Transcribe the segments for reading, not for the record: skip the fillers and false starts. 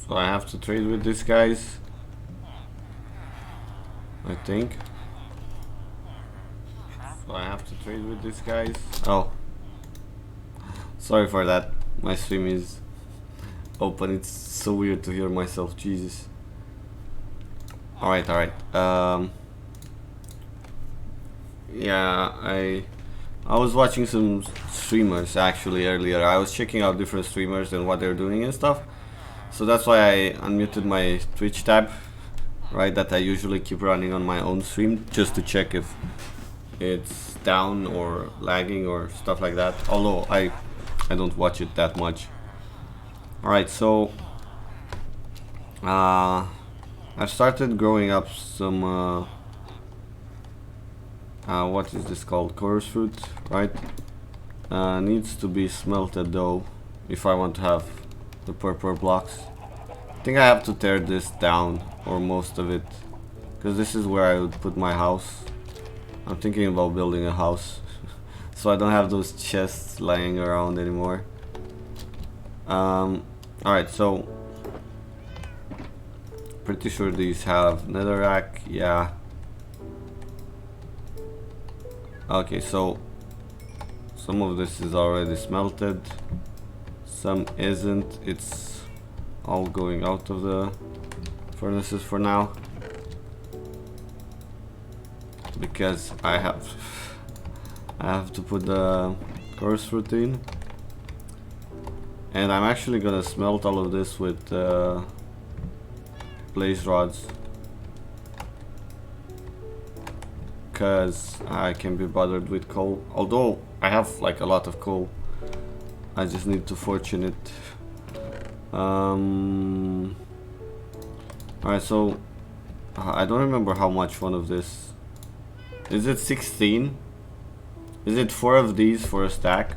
So I have to trade with these guys, I think. So I have to trade with these guys. Oh, sorry for that. My stream is open. It's so weird to hear myself. Jesus. Alright, alright. Yeah, I was watching some streamers actually earlier. I was checking out different streamers and what they're doing and stuff. So that's why I unmuted my Twitch tab, right, that I usually keep running on my own stream, just to check if it's down or lagging or stuff like that. Although I don't watch it that much. Alright, so I've started growing up some what is this called? Chorus fruit, right? Needs to be smelted though, if I want to have the purple blocks. I think I have to tear this down, or most of it, because this is where I would put my house. I'm thinking about building a house, so I don't have those chests lying around anymore. Alright, so pretty sure these have netherrack, yeah. Okay, so some of this is already smelted, some isn't. It's all going out of the furnaces for now, because I have to put the course routine, and I'm actually gonna smelt all of this with blaze rods, because I can be bothered with coal. Although I have like a lot of coal, I just need to fortune it. Alright, so I don't remember how much one of this is. It 16? Is it 4 of these for a stack?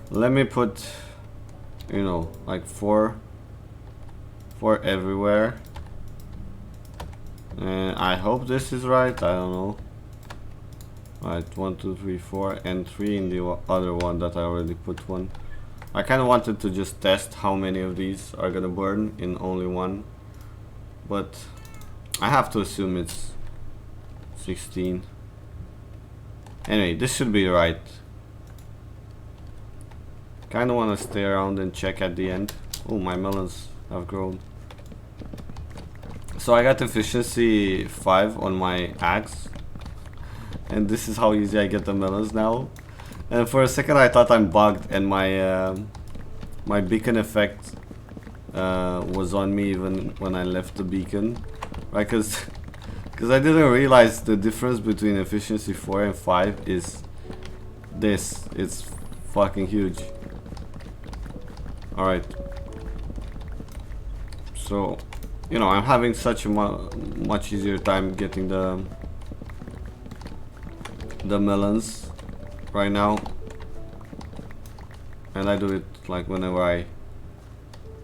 Let me put, you know, like 4 everywhere, and I hope this is right. I don't know. Right, 1 2 3 4 and 3 in the other one that I already put one. I kind of wanted to just test how many of these are gonna burn in only one, but I have to assume it's 16. Anyway, this should be right. Kinda wanna stay around and check at the end. Oh, my melons have grown. So I got efficiency 5 on my axe, and this is how easy I get the melons now. And for a second I thought I'm bugged and my my beacon effect was on me even when I left the beacon, right? Because I didn't realize the difference between efficiency 4 and 5 is this. It's fucking huge. Alright, so, you know, I'm having such a much easier time getting the melons right now, and I do it like whenever I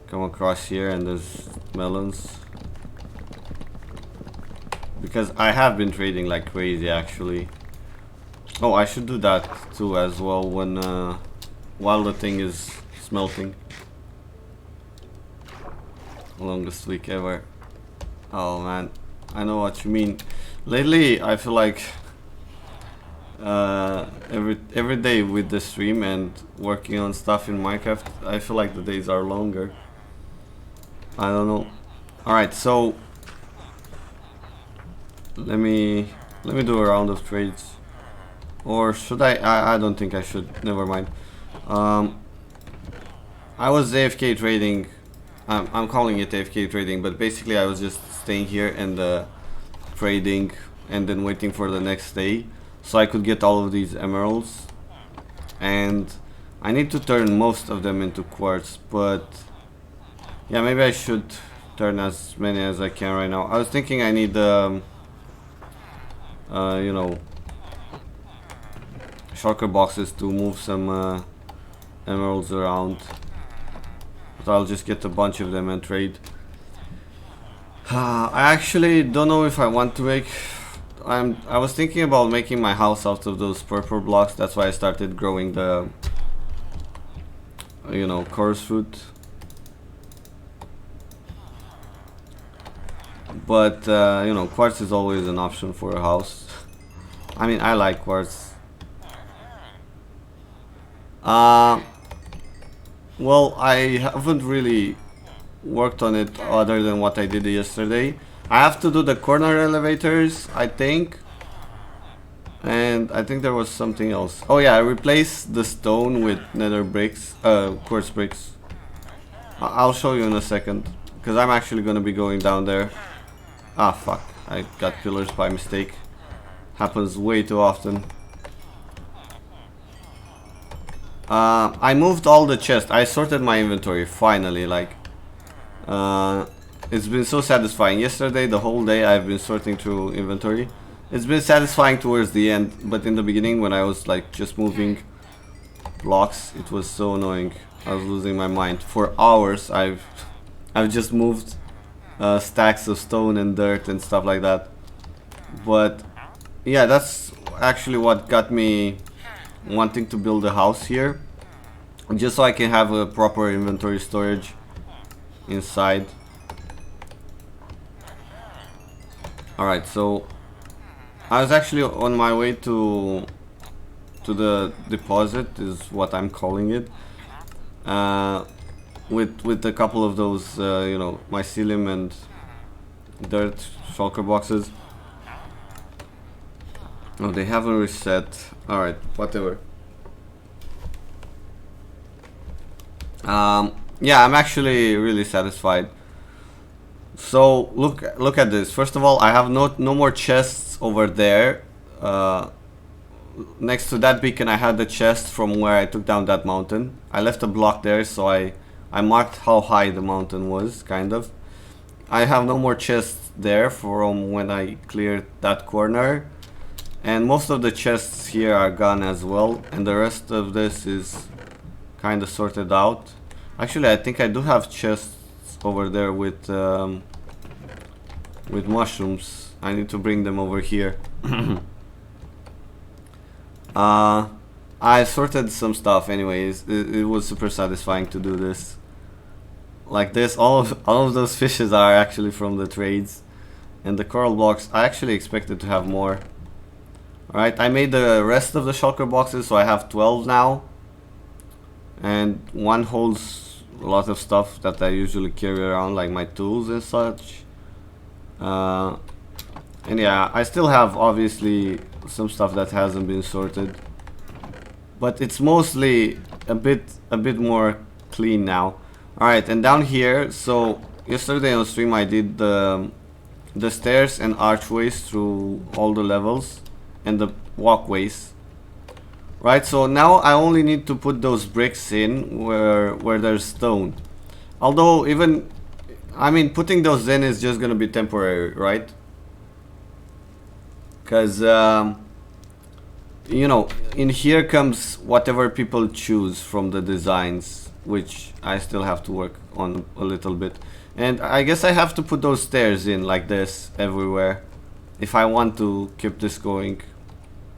come across here and there's melons, because I have been trading like crazy actually. Oh, I should do that too as well when while the thing is smelting. Longest week ever. Oh man, I know what you mean. Lately I feel like every day with the stream and working on stuff in Minecraft, I feel like the days are longer. I don't know. Alright, so let me do a round of trades. Or should I don't think I should. Never mind. I was AFK trading. I'm calling it AFK trading, but basically I was just staying here and trading and then waiting for the next day so I could get all of these emeralds. And I need to turn most of them into quartz, but yeah, maybe I should turn as many as I can right now. I was thinking I need you know, shulker boxes to move some emeralds around. But I'll just get a bunch of them and trade. I actually don't know if I want to make I was thinking about making my house out of those purple blocks. That's why I started growing the, you know, chorus fruit. But you know, quartz is always an option for a house. I mean, I like quartz. Well, I haven't really worked on it other than what I did yesterday. I have to do the corner elevators, I think. And I think there was something else. Oh yeah, I replaced the stone with nether bricks, quartz bricks. I'll show you in a second, because I'm actually gonna be going down there. Ah, fuck. I got pillars by mistake. Happens way too often. I moved all the chests. I sorted my inventory, finally, like. It's been so satisfying. Yesterday, the whole day, I've been sorting through inventory. It's been satisfying towards the end, but in the beginning, when I was, like, just moving blocks, it was so annoying. I was losing my mind. For hours, I've just moved stacks of stone and dirt and stuff like that. But yeah, that's actually what got me wanting to build a house here, just so I can have a proper inventory storage inside. Alright, so I was actually on my way to the deposit, is what I'm calling it, with a couple of those you know, mycelium and dirt shulker boxes. Oh, they haven't reset. Alright, whatever. Yeah, I'm actually really satisfied. So look at this. First of all, I have no more chests over there. Next to that beacon, I had the chest from where I took down that mountain. I left a block there, so I marked how high the mountain was, kind of. I have no more chests there from when I cleared that corner. And most of the chests here are gone as well, and the rest of this is kind of sorted out. Actually, I think I do have chests over there with mushrooms. I need to bring them over here. I sorted some stuff anyways. It was super satisfying to do this. Like this, all of those fishes are actually from the trades. And the coral blocks, I actually expected to have more. Alright, I made the rest of the shulker boxes, so I have 12 now. And one holds a lot of stuff that I usually carry around, like my tools and such. And yeah, I still have obviously some stuff that hasn't been sorted. But it's mostly a bit more clean now. Alright, and down here, so yesterday on stream I did the stairs and archways through all the levels and the walkways. Right, so now I only need to put those bricks in where there's stone. Although even, I mean, putting those in is just gonna be temporary, right? Because you know, in here comes whatever people choose from the designs, which I still have to work on a little bit. And I guess I have to put those stairs in like this everywhere if I want to keep this going.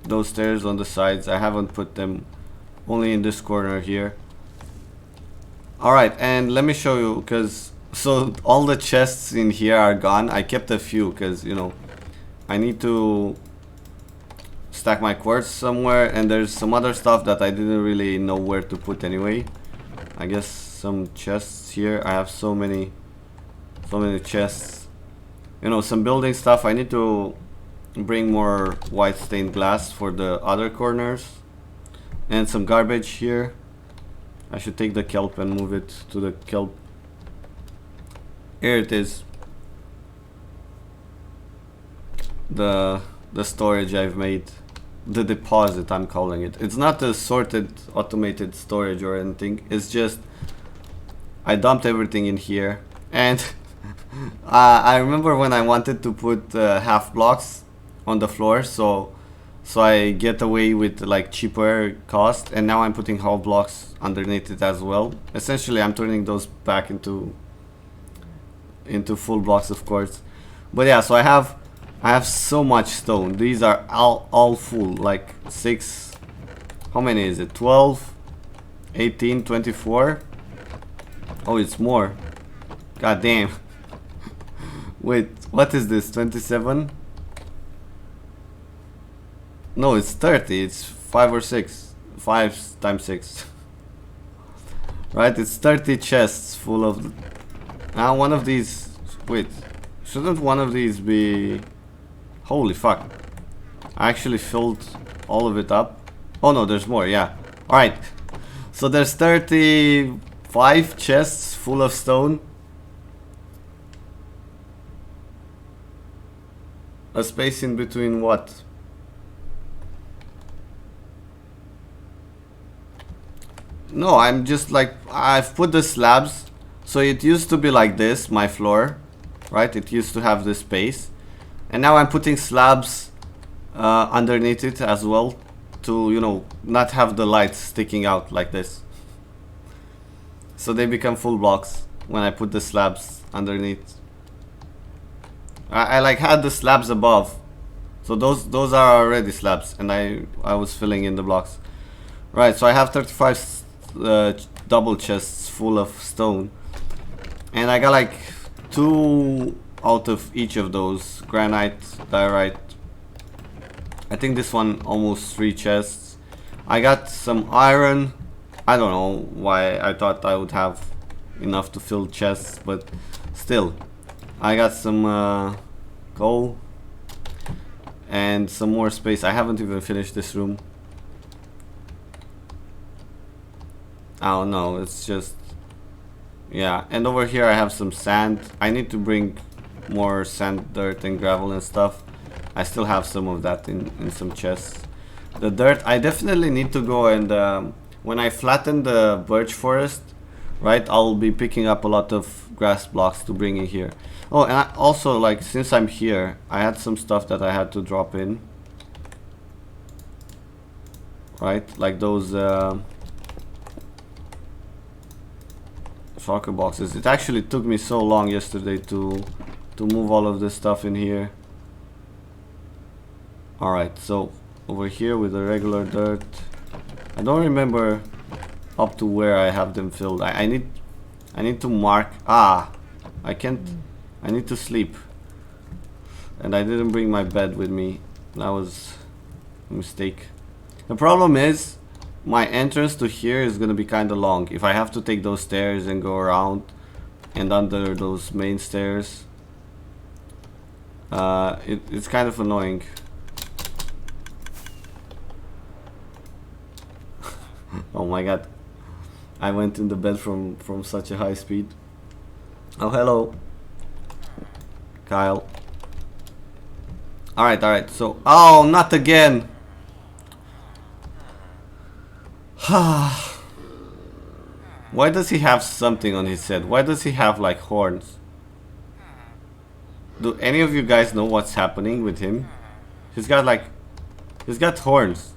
Those stairs on the sides, I haven't put them, only in this corner here. Alright, and let me show you, because so all the chests in here are gone. I kept a few because, you know, I need to stack my quartz somewhere, and there's some other stuff that I didn't really know where to put anyway. I guess some chests here. I have so many chests. You know, some building stuff. I need to bring more white stained glass for the other corners, and some garbage here. I should take the kelp and move it to the kelp. Here it is. The storage I've made. The deposit, I'm calling it. It's not a sorted automated storage or anything. It's just I dumped everything in here. And I remember when I wanted to put half blocks on the floor, so I get away with like cheaper cost, and now I'm putting whole blocks underneath it as well. Essentially, I'm turning those back into full blocks, of course. But yeah, so I have I have so much stone. These are all full. Like 6. How many is it? 12, 18, 24. Oh, it's more. God damn. Wait, what is this? 27? No, it's 30. It's 5 or 6. 5 times 6. Right, it's 30 chests full of... Now one of these... Wait, shouldn't one of these be... Holy fuck. I actually filled all of it up. Oh no, there's more, yeah. Alright, so there's 35 chests full of stone. A space in between what? No, I'm just like, I've put the slabs. So it used to be like this, my floor. Right, it used to have this space. And now I'm putting slabs underneath it as well. To, you know, not have the lights sticking out like this. So they become full blocks when I put the slabs underneath. I like had the slabs above. So those are already slabs. And I was filling in the blocks. Right, so I have 35 double chests full of stone, and I got like 2 out of each of those: granite, diorite. I think this one almost 3 chests. I got some iron. I don't know why I thought I would have enough to fill chests, but still. I got some coal and some more space. I haven't even finished this room. Oh no, it's just... Yeah, and over here I have some sand. I need to bring more sand, dirt and gravel and stuff. I still have some of that in some chests. The dirt, I definitely need to go and... when I flatten the birch forest, right, I'll be picking up a lot of grass blocks to bring in here. Oh, and I also, like, since I'm here, I had some stuff that I had to drop in. Right, like those... soccer boxes. It actually took me so long yesterday to move all of this stuff in here. Alright, so over here with the regular dirt. I don't remember up to where I have them filled. I need to mark. I can't. I need to sleep. And I didn't bring my bed with me. That was a mistake. The problem is my entrance to here is gonna be kinda long. If I have to take those stairs and go around and under those main stairs, it's kind of annoying. Oh my god, I went in the bed from such a high speed. Oh, hello Kyle. Alright, so... Oh, not again! Why does he have something on his head? Why does he have like horns? Do any of you guys know what's happening with him? He's got horns.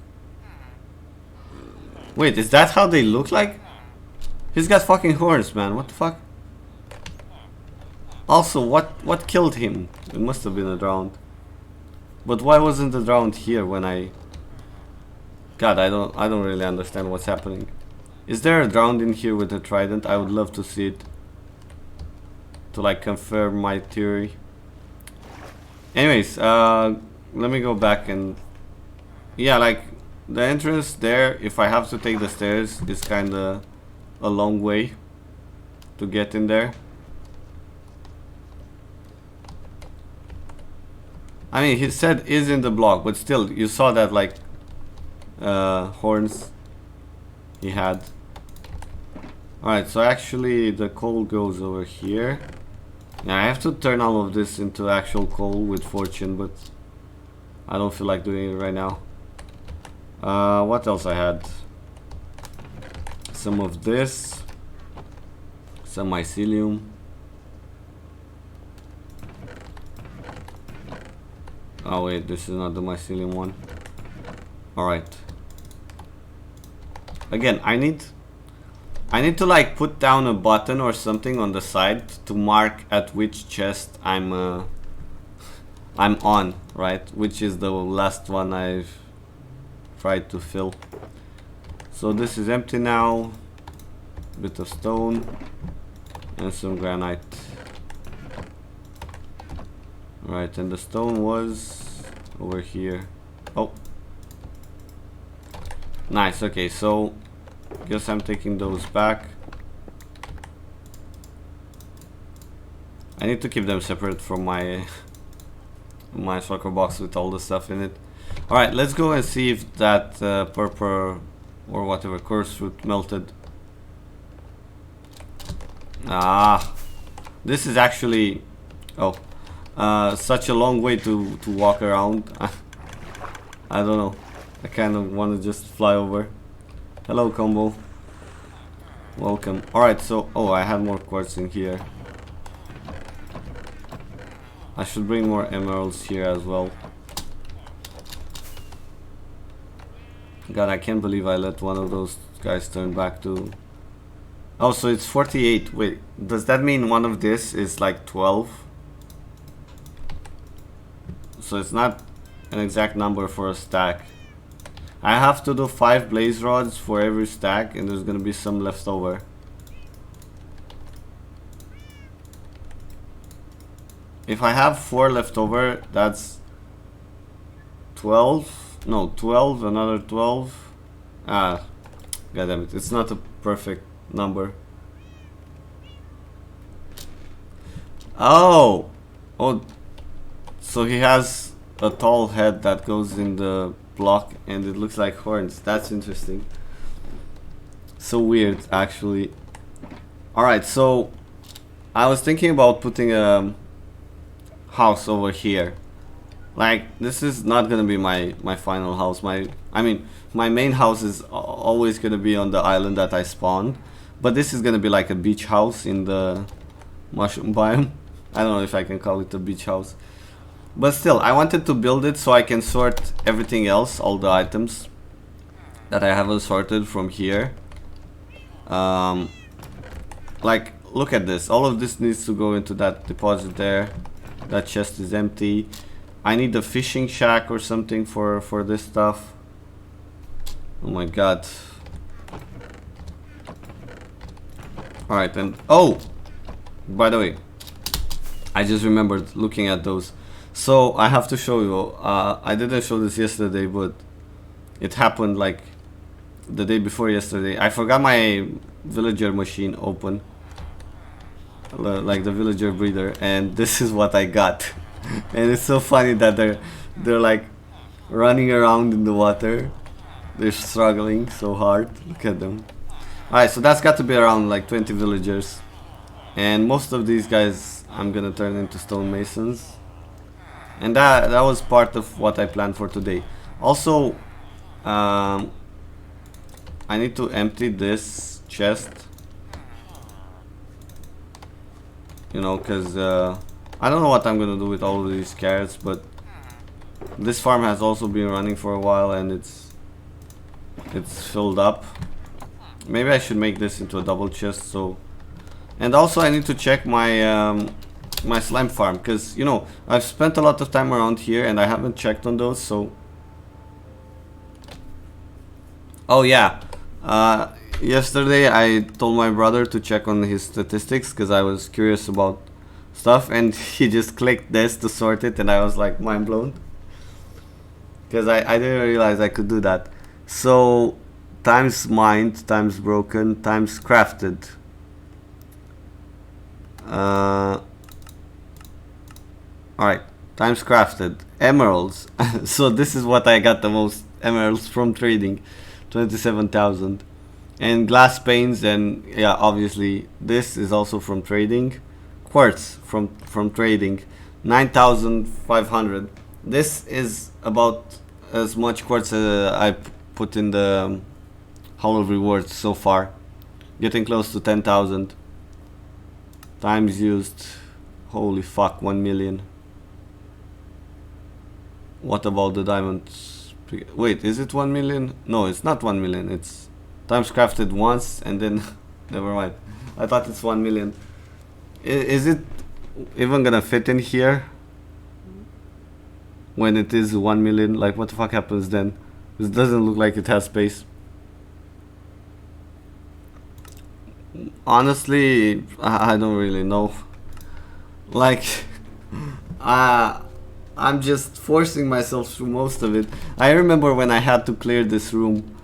Wait, is that how they look like? He's got fucking horns, man. What the fuck? Also, what killed him? It must have been a drowned. But why wasn't the drowned here when I... God, I don't really understand what's happening. Is there a drowned in here with a trident? I would love to see it. To like confirm my theory. Anyways, let me go back and... Yeah, like the entrance there, if I have to take the stairs, is kinda a long way to get in there. I mean, he said is in the block, but still, you saw that like horns he had. Alright, so actually the coal goes over here. Yeah, I have to turn all of this into actual coal with fortune, but I don't feel like doing it right now. What else I had? Some of this, some mycelium. Oh wait, this is not the mycelium one. Alright. Again, I need to like put down a button or something on the side to mark at which chest I'm I'm on, right? Which is the last one I've tried to fill. So this is empty now. Bit of stone and some granite. Right, and the stone was over here. Oh, nice. Okay, so guess I'm taking those back. I need to keep them separate from my my soccer box with all the stuff in it. Alright, let's go and see if that purple or whatever coarse fruit melted. Ah, this is actually such a long way to walk around. I don't know. I kind of want to just fly over. Hello, Combo. Welcome. Alright, so I had more quartz in here. I should bring more emeralds here as well. God, I can't believe I let one of those guys turn back to... Oh, so it's 48. Wait, does that mean one of this is like 12? So it's not an exact number for a stack. I have to do 5 blaze rods for every stack, and there's gonna be some left over. If I have 4 left over, that's 12. No, 12, another 12. Ah, goddammit, it's not a perfect number. Oh, so he has a tall head that goes in the block and it looks like horns. That's interesting. So weird, actually. Alright, so I was thinking about putting a house over here. Like, this is not gonna be my final house. My main house is always gonna be on the island that I spawned, but this is gonna be like a beach house in the mushroom biome. I don't know if I can call it a beach house, but still, I wanted to build it so I can sort everything else, all the items that I haven't sorted from here. Like, look at this. All of this needs to go into that deposit there. That chest is empty. I need a fishing shack or something for this stuff. Oh my god. Alright, and by the way, I just remembered looking at those. So I have to show you. I didn't show this yesterday, but it happened like the day before yesterday. I forgot my villager machine open, like the villager breeder, and this is what I got. And it's so funny that they're like running around in the water. They're struggling so hard. Look at them. Alright, so that's got to be around like 20 villagers, and most of these guys I'm gonna turn into stonemasons, and that was part of what I planned for today. Also, I need to empty this chest, you know, because I don't know what I'm gonna do with all of these carrots, but this farm has also been running for a while and it's filled up. Maybe I should make this into a double chest. So, and also I need to check my my slime farm, because you know I've spent a lot of time around here and I haven't checked on those. So, oh yeah, yesterday I told my brother to check on his statistics because I was curious about stuff, and he just clicked this to sort it, and I was like mind blown because I didn't realize I could do that. So times mined, times broken, times crafted. Alright, times crafted. Emeralds. So this is what I got the most emeralds from trading, 27,000. And glass panes, and yeah, obviously this is also from trading. Quartz from trading, 9,500. This is about as much quartz I put in the Hall of Rewards so far, getting close to 10,000. Times used, holy fuck, 1 million. What about the diamonds? Wait, is it 1 million? No, it's not 1 million. It's times crafted once and then never mind. I thought it's 1 million. Is it even gonna fit in here? when it is 1 million. Like, what the fuck happens then? This doesn't look like it has space. Honestly, I don't really know. Like, I'm just forcing myself through most of it. I remember when I had to clear this room.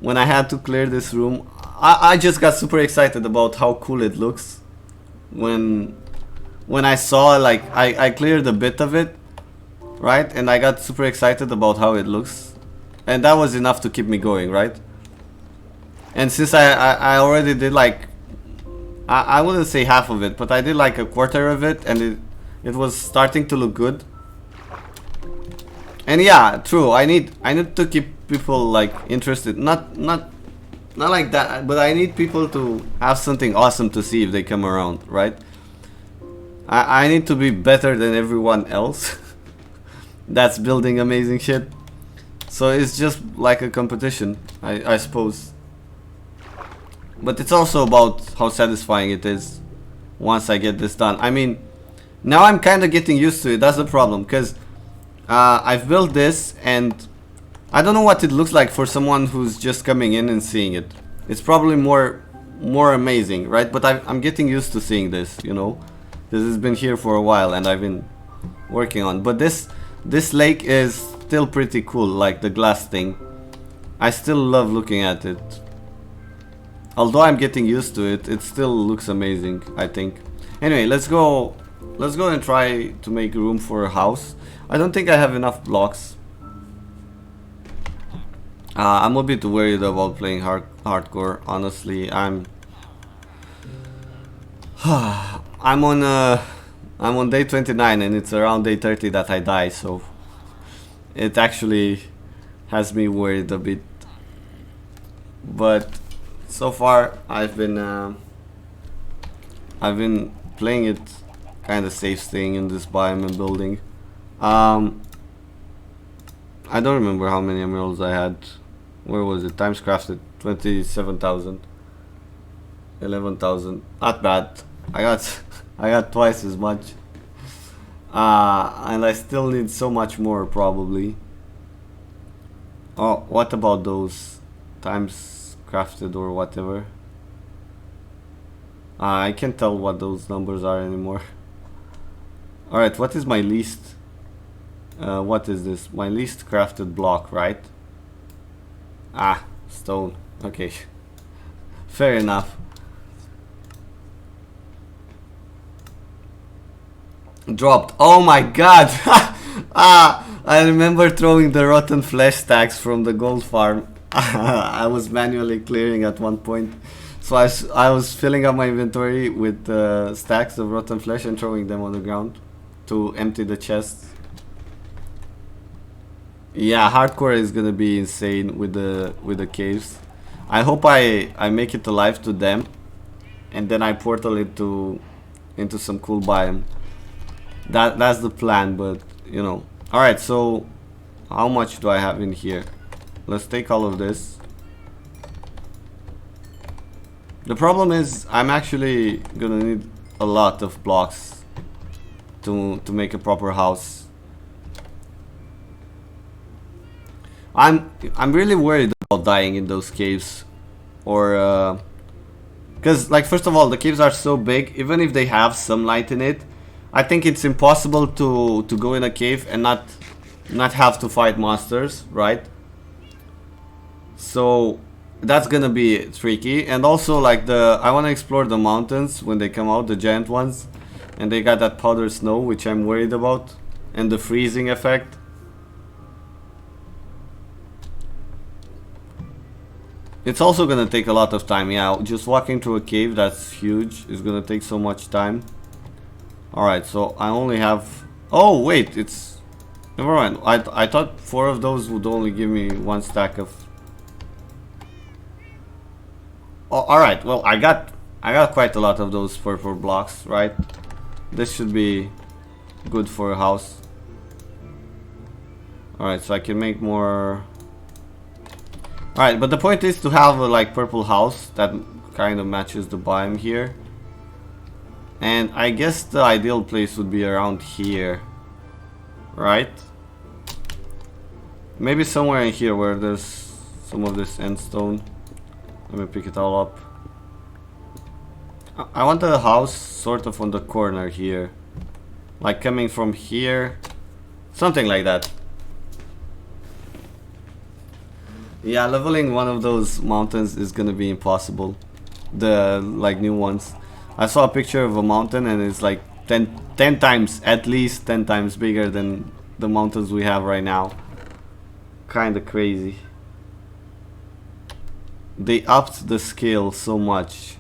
I just got super excited about how cool it looks. When I saw, like, I cleared a bit of it, right? And I got super excited about how it looks. And that was enough to keep me going, right? And since I already did, like, I wouldn't say half of it, but I did like a quarter of it, and it was starting to look good. And yeah, true, I need to keep people like interested. Not like that, but I need people to have something awesome to see if they come around, right? I need to be better than everyone else that's building amazing shit. So it's just like a competition, I suppose. But it's also about how satisfying it is once I get this done. I mean, now I'm kind of getting used to it. That's the problem, because I've built this and I don't know what it looks like for someone who's just coming in and seeing it. It's probably more amazing, right? But I'm getting used to seeing this, you know. This has been here for a while and I've been working on. But this lake is still pretty cool, like the glass thing. I still love looking at it. Although I'm getting used to it, it still looks amazing, I think. Anyway, let's go and try to make room for a house. I don't think I have enough blocks. I'm a bit worried about playing hardcore, honestly. I'm on day 29 and it's around day 30 that I die, so it actually has me worried a bit. But so far I've been playing it kind of safe, staying in this biome and building. I don't remember how many emeralds I had. Where was it? Times crafted 27,000, 11,000. Not bad. I got twice as much. And I still need so much more, probably. Oh, what about those times crafted or whatever? I can't tell what those numbers are anymore. Alright, what is my least? What is this? My least crafted block, right? Ah, stone. Okay. Fair enough. Dropped. Oh my god! I remember throwing the rotten flesh stacks from the gold farm. I was manually clearing at one point. So I was filling up my inventory with stacks of rotten flesh and throwing them on the ground to empty the chests. Yeah, hardcore is gonna be insane with the caves. I hope I make it alive to them, and then I portal it into some cool biome. That's the plan, but you know. All right, so how much do I have in here? Let's take all of this. The problem is I'm actually gonna need a lot of blocks to make a proper house. I'm really worried about dying in those caves, or because like, first of all, the caves are so big. Even if they have some light in it, I think it's impossible to go in a cave and not have to fight monsters, right? So that's gonna be tricky. And also, like, I want to explore the mountains when they come out, the giant ones, and they got that powdered snow, which I'm worried about, and the freezing effect. It's also gonna take a lot of time. Yeah, just walking through a cave that's huge is gonna take so much time. Alright, so I only have... Oh, wait, it's... Never mind. I thought 4 of those would only give me 1 stack of... Oh, alright, well, I got quite a lot of those purple blocks, right? This should be good for a house. Alright, so I can make more... Alright, but the point is to have a like purple house that kind of matches the biome here. And I guess the ideal place would be around here, right? Maybe somewhere in here where there's some of this end stone. Let me pick it all up. I want the house sort of on the corner here. Like coming from here. Something like that. Yeah, leveling one of those mountains is gonna be impossible. The like new ones. I saw a picture of a mountain and it's like 10 times, at least 10 times bigger than the mountains we have right now. Kinda crazy. They upped the scale so much.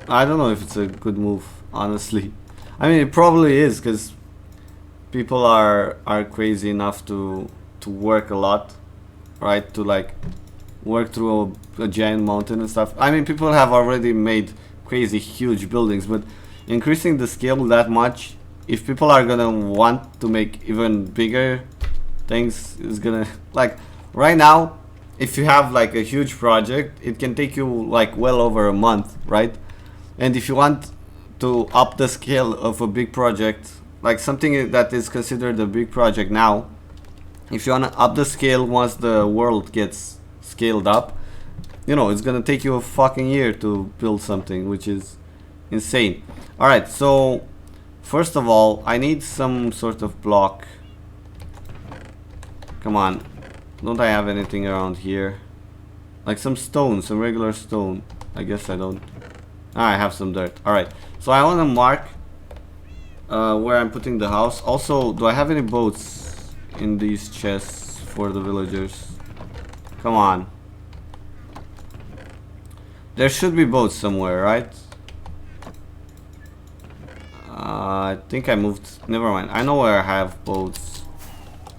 I don't know if it's a good move, honestly. I mean, it probably is, because people are crazy enough to work a lot, right? To like work through a giant mountain and stuff. I mean, people have already made crazy huge buildings, but increasing the scale that much, if people are gonna want to make even bigger things, is gonna like right now, if you have like a huge project, it can take you like well over a month, right? And if you want to up the scale of a big project, like something that is considered a big project now, if you want to up the scale once the world gets scaled up, you know, it's gonna take you a fucking year to build something, which is insane. Alright, so first of all, I need some sort of block. Come on, don't I have anything around here? Like some stone, some regular stone. I guess I don't. Ah, I have some dirt. Alright, so I want to mark where I'm putting the house. Also, do I have any boats in these chests for the villagers? Come on. There should be boats somewhere, right? I think I moved. Never mind. I know where I have boats.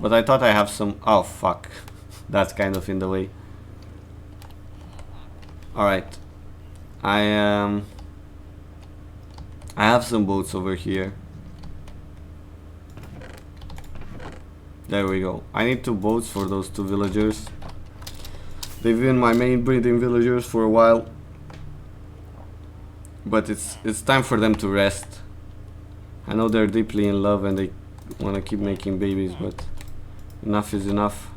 But I thought I have some. Oh, fuck. That's kind of in the way. Alright. I have some boats over here. There we go. I need 2 boats for those 2 villagers. They've been my main breeding villagers for a while. But it's time for them to rest. I know they're deeply in love and they want to keep making babies, but enough is enough.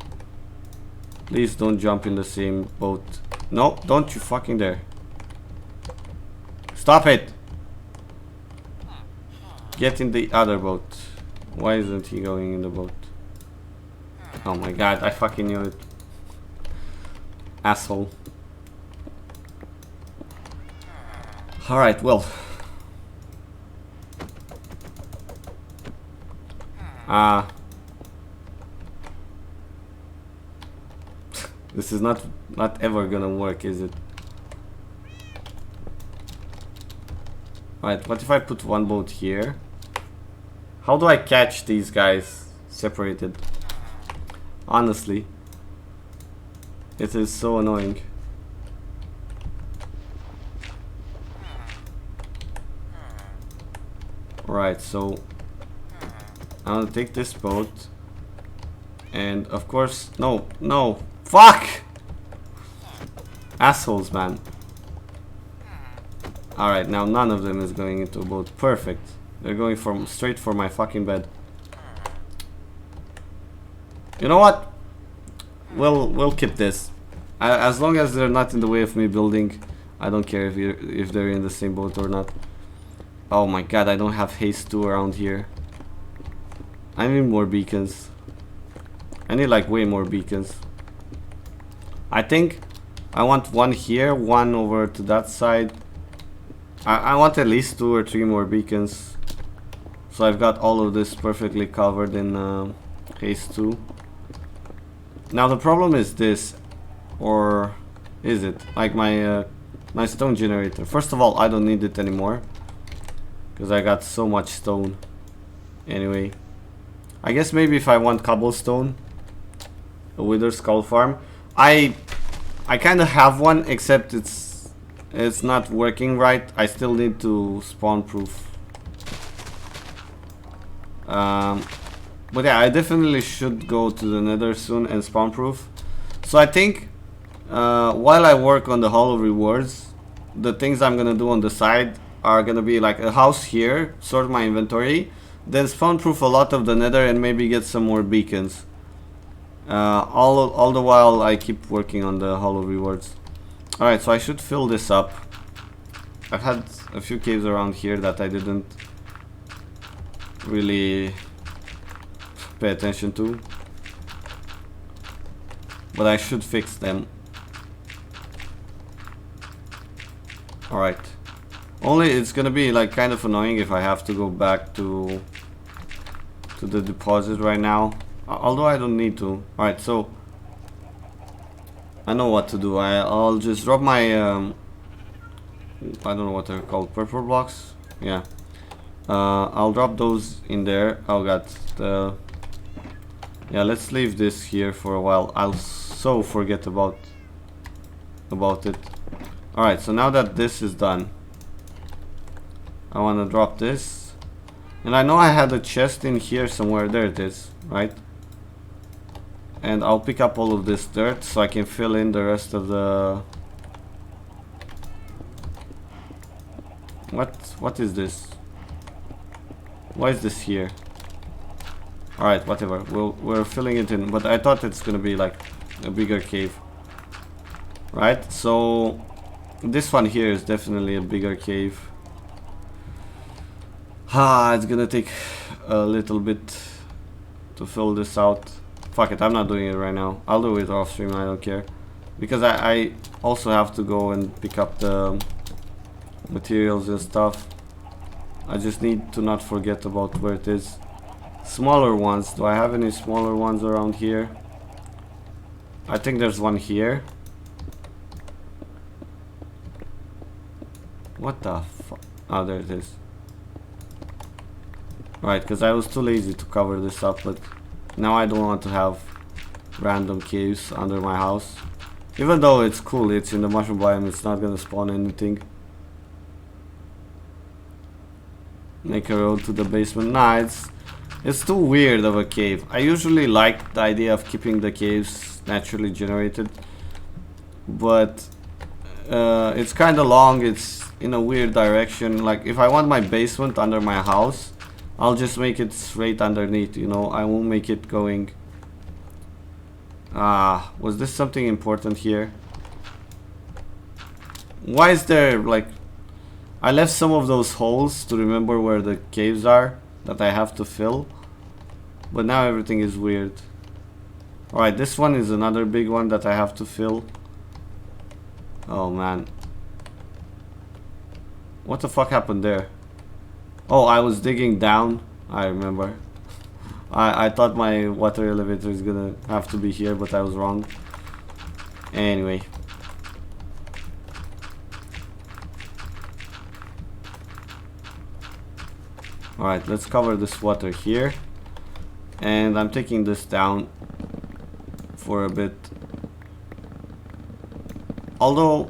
Please don't jump in the same boat. No, don't you fucking dare. Stop it! Get in the other boat. Why isn't he going in the boat? Oh my god, I fucking knew it. Asshole. Alright, well. This is not ever gonna work, is it? Right, what if I put one boat here? How do I catch these guys separated? Honestly, it is so annoying. Right, so I'm gonna take this boat, and of course, no, fuck! Assholes, man. Alright, now none of them is going into a boat. Perfect. They're going straight for my fucking bed. You know what? We'll keep this. As long as they're not in the way of me building, I don't care if they're in the same boat or not. Oh my god, I don't have haste 2 around here. I need more beacons. I need like way more beacons. I think I want one here, one over to that side. I want at least 2 or 3 more beacons. So I've got all of this perfectly covered in haste 2. Now the problem is this, or is it? Like my my stone generator. First of all, I don't need it anymore, because I got so much stone. Anyway, I guess maybe if I want cobblestone, a wither skull farm. I kind of have one, except it's not working right. I still need to spawn proof. But yeah, I definitely should go to the nether soon and spawn proof. So I think while I work on the hollow rewards, the things I'm gonna do on the side are gonna be like a house here, sort my inventory, then spawn proof a lot of the nether and maybe get some more beacons. All the while I keep working on the hollow rewards. Alright, so I should fill this up. I've had a few caves around here that I didn't really pay attention to, but I should fix them. Alright. Only it's gonna be like kind of annoying if I have to go back to the deposit right now. Although I don't need to. Alright, so I know what to do. I'll just drop my I don't know what they're called, purple blocks? Yeah. I'll drop those in there. Oh god. Yeah, let's leave this here for a while. I'll so forget about it. Alright, so now that this is done, I want to drop this. And I know I had a chest in here somewhere. There it is, right? And I'll pick up all of this dirt so I can fill in the rest of the... What is this? Why is this here? Alright, whatever. We're filling it in, but I thought it's gonna be like a bigger cave. Right? So this one here is definitely a bigger cave. It's gonna take a little bit to fill this out. Fuck it, I'm not doing it right now. I'll do it off stream, I don't care. Because I also have to go and pick up the materials and stuff. I just need to not forget about where it is. Smaller ones. Do I have any smaller ones around here? I think there's one here. What the fuck? Oh, there it is. Right, because I was too lazy to cover this up, but now I don't want to have random caves under my house. Even though it's cool, it's in the mushroom biome, it's not gonna spawn anything. Make a road to the basement. Nah, it's too weird of a cave. I usually like the idea of keeping the caves naturally generated, but it's kind of long. It's in a weird direction. Like if I want my basement under my house, I'll just make it straight underneath, you know. I won't make it going... was this something important here? Why is there like... I left some of those holes to remember where the caves are that I have to fill, but now everything is weird. Alright, this one is another big one that I have to fill. Oh man. What the fuck happened there? Oh, I was digging down. I remember. I thought my water elevator is gonna have to be here, but I was wrong. Anyway. Alright, let's cover this water here. And I'm taking this down for a bit. Although,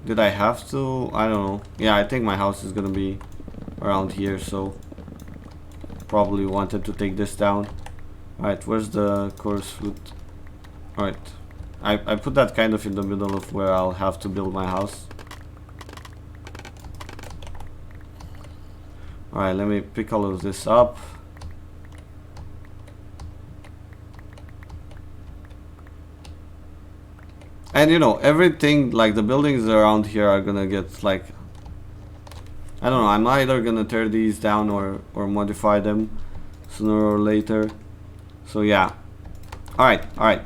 did I have to? I don't know. Yeah, I think my house is gonna be around here, so probably wanted to take this down. Alright, where's the chorus flute? Alright, I put that kind of in the middle of where I'll have to build my house. Alright, let me pick all of this up. And you know, everything, like the buildings around here are gonna get like... I don't know, I'm either gonna tear these down or modify them sooner or later. So yeah. Alright.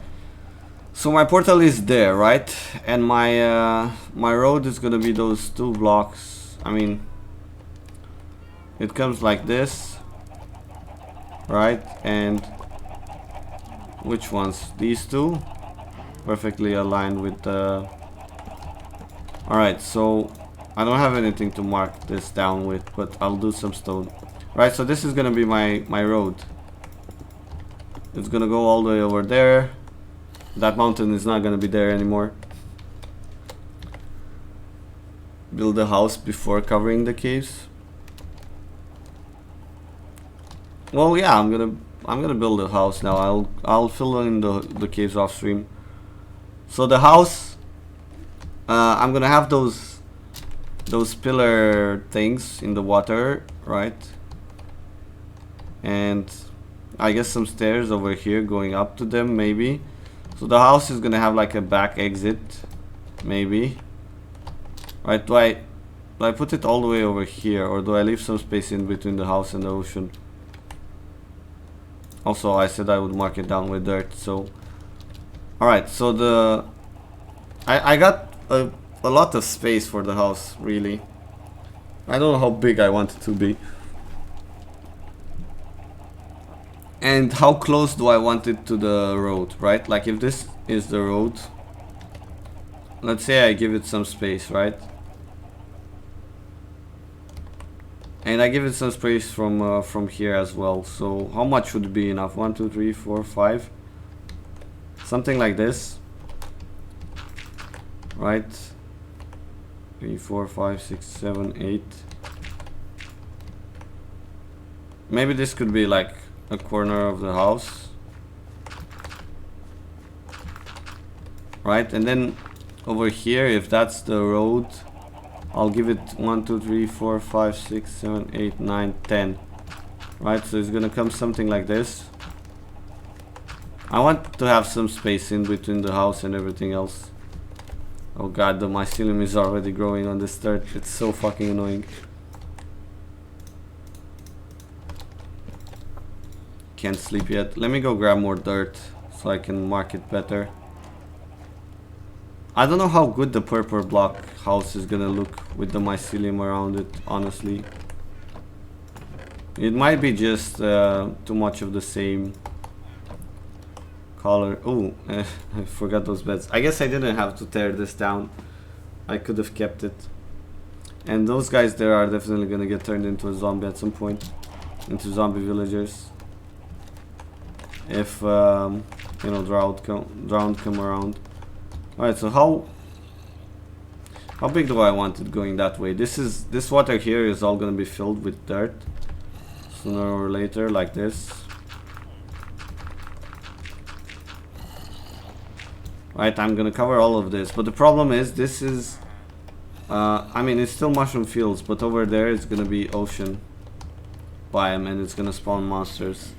So my portal is there, right? And my my road is gonna be those 2 blocks. I mean, it comes like this, right? And which ones? These 2? Perfectly aligned with the... Alright, so I don't have anything to mark this down with, but I'll do some stone. Right, so this is gonna be my road. It's gonna go all the way over there. That mountain is not gonna be there anymore. Build a house before covering the caves. Well, yeah, I'm gonna build a house now. I'll fill in the caves off stream. So the house, I'm gonna have those pillar things in the water, right? and I guess some stairs over here going up to them, maybe. So the house is gonna have like a back exit, maybe. Right, do I put it all the way over here, or do I leave some space in between the house and the ocean? Also, I said I would mark it down with dirt, so... Alright, so I got a lot of space for the house, really. I don't know how big I want it to be. And how close do I want it to the road, right? Like if this is the road, let's say I give it some space, right? And I give it some space from here as well. So how much would be enough? 1, 2, 3, 4, 5. Something like this. Right? 3, 4, 5, 6, 7, 8. Maybe this could be like a corner of the house. Right? And then over here, if that's the road, I'll give it 1, 2, 3, 4, 5, 6, 7, 8, 9, 10. Right, so it's gonna come something like this. I want to have some space in between the house and everything else. Oh god, the mycelium is already growing on this dirt. It's so fucking annoying. Can't sleep yet. Let me go grab more dirt so I can mark it better. I don't know how good the purple block house is gonna look with the mycelium around it, honestly. It might be just too much of the same color. Oh, I forgot those beds. I guess I didn't have to tear this down. I could have kept it. And those guys there are definitely gonna get turned into a zombie at some point. Into zombie villagers. If, you know, drowned come around. Alright, so how big do I want it going that way? This water here is all gonna be filled with dirt sooner or later, like this. Right, I'm gonna cover all of this, but the problem is this is I mean, it's still mushroom fields, but over there it's gonna be ocean biome and it's gonna spawn monsters.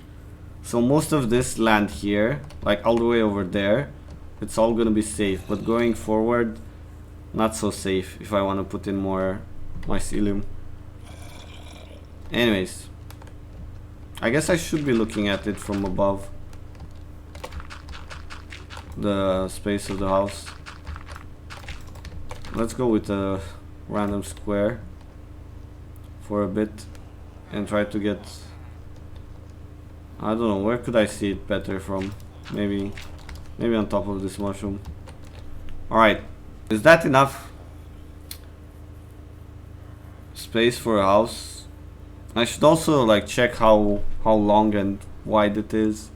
So most of this land here, like all the way over there, it's all gonna be safe, but going forward, not so safe if I want to put in more mycelium. Anyways, I guess I should be looking at it from above the space of the house. Let's go with a random square for a bit and try to get, I don't know, where could I see it better from? Maybe on top of this mushroom. Alright, is that enough space for a house? I should also like check how long and wide it is.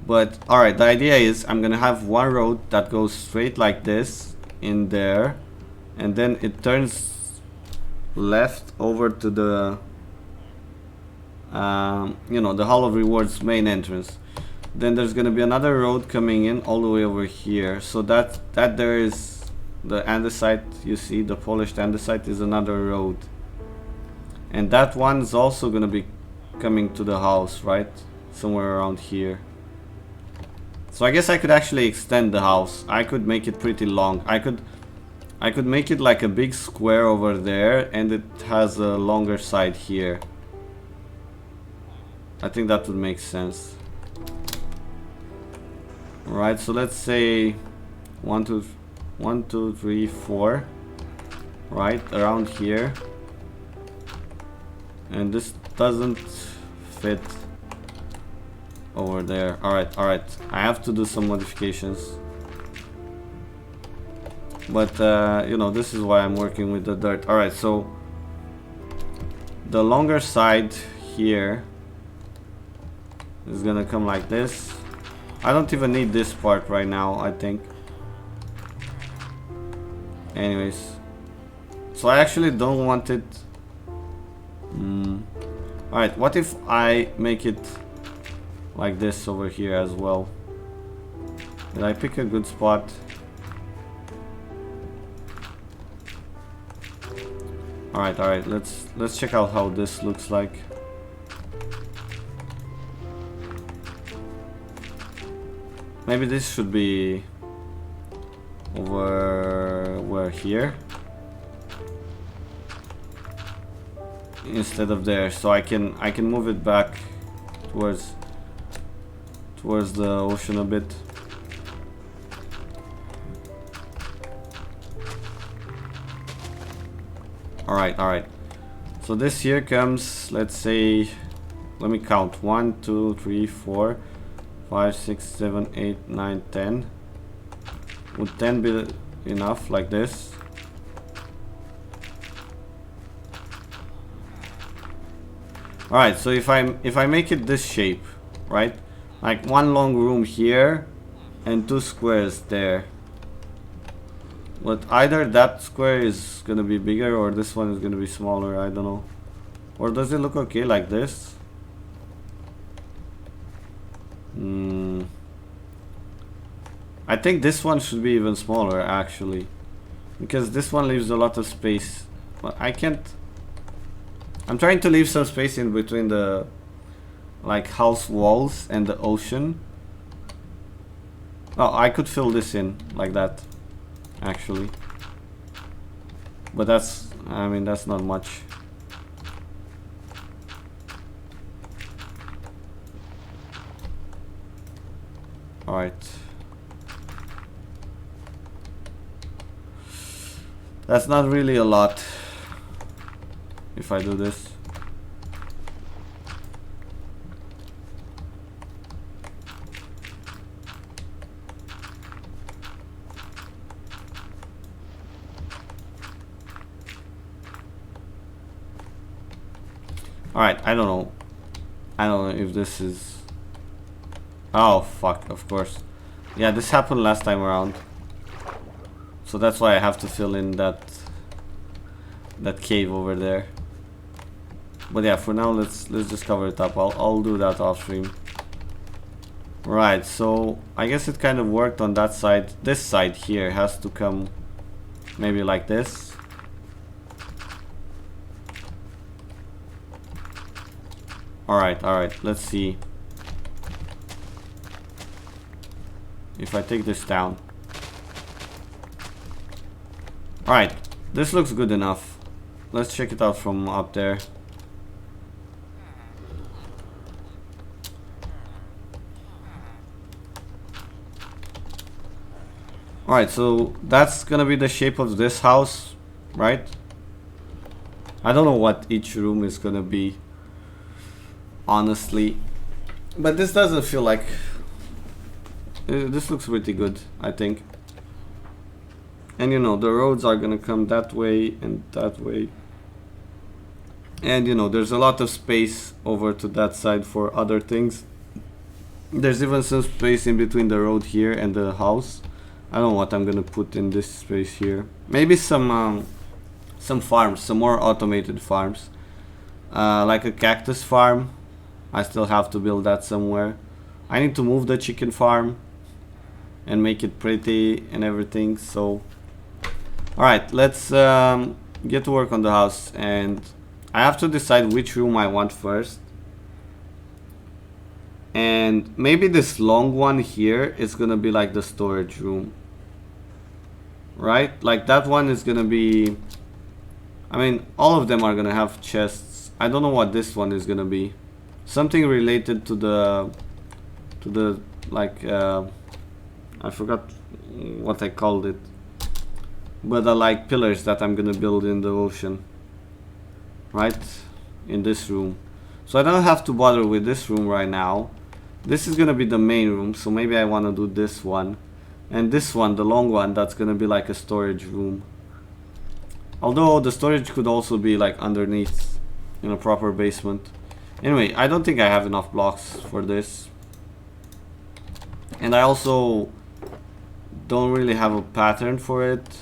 But alright, the idea is I'm gonna have one road that goes straight like this in there, and then it turns left over to the you know, the Hall of Rewards main entrance. Then there's gonna be another road coming in all the way over here, so that there is the andesite. You see, the polished andesite is another road, and that one's also gonna be coming to the house, right, somewhere around here. So I guess I could actually extend the house. I could make it pretty long. I could make it like a big square over there, and it has a longer side here. I think that would make sense. Right, so let's say 1, 2, 3, 4, right around here, and this doesn't fit over there. Alright, I have to do some modifications, but you know, this is why I'm working with the dirt. Alright, so the longer side here is gonna come like this. I don't even need this part right now, I think. Anyways, so I actually don't want it. Alright, what if I make it like this over here as well? Did I pick a good spot? Alright, alright, let's check out how this looks like. Maybe this should be over here instead of there, so I can move it back towards the ocean a bit. Alright, alright. So this here comes, let's say, let me count. 1, 2, 3, 4, 5, 6, 7, 8, 9, 10. Would 10 be enough, like this? Alright, so if I make it this shape, right? Like one long room here and 2 squares there. But either that square is gonna be bigger or this one is gonna be smaller, I don't know. Or does it look okay like this? I think this one should be even smaller actually, because this one leaves a lot of space. But I can't. I'm trying to leave some space in between the like house walls and the ocean. Oh, I could fill this in like that actually, but that's, I mean, that's not much. All right. That's not really a lot if I do this. Alright, I don't know. I don't know if this is... Oh, fuck, of course. Yeah, this happened last time around. So that's why I have to fill in that cave over there. But yeah, for now let's just cover it up. I'll do that off stream. Right, so I guess it kind of worked on that side. This side here has to come maybe like this. Alright, let's see if I take this down. Alright, this looks good enough. Let's check it out from up there. Alright, so that's gonna be the shape of this house, right? I don't know what each room is gonna be, honestly, but this doesn't feel like... this looks pretty good, I think. And you know, the roads are gonna come that way and that way. And you know, there's a lot of space over to that side for other things. There's even some space in between the road here and the house. I don't know what I'm gonna put in this space here. Maybe some farms, some more automated farms. Like a cactus farm. I still have to build that somewhere. I need to move the chicken farm and make it pretty and everything, so... Alright, let's get to work on the house, and I have to decide which room I want first. And maybe this long one here is gonna be like the storage room. Right? Like that one is gonna be... I mean, all of them are gonna have chests. I don't know what this one is gonna be. Something related to the like, I forgot what I called it. But the like pillars that I'm gonna build in the ocean. Right? In this room. So I don't have to bother with this room right now. This is gonna be the main room, so maybe I wanna do this one. And this one, the long one, that's gonna be like a storage room. Although the storage could also be like underneath in a proper basement. Anyway, I don't think I have enough blocks for this. And I also don't really have a pattern for it.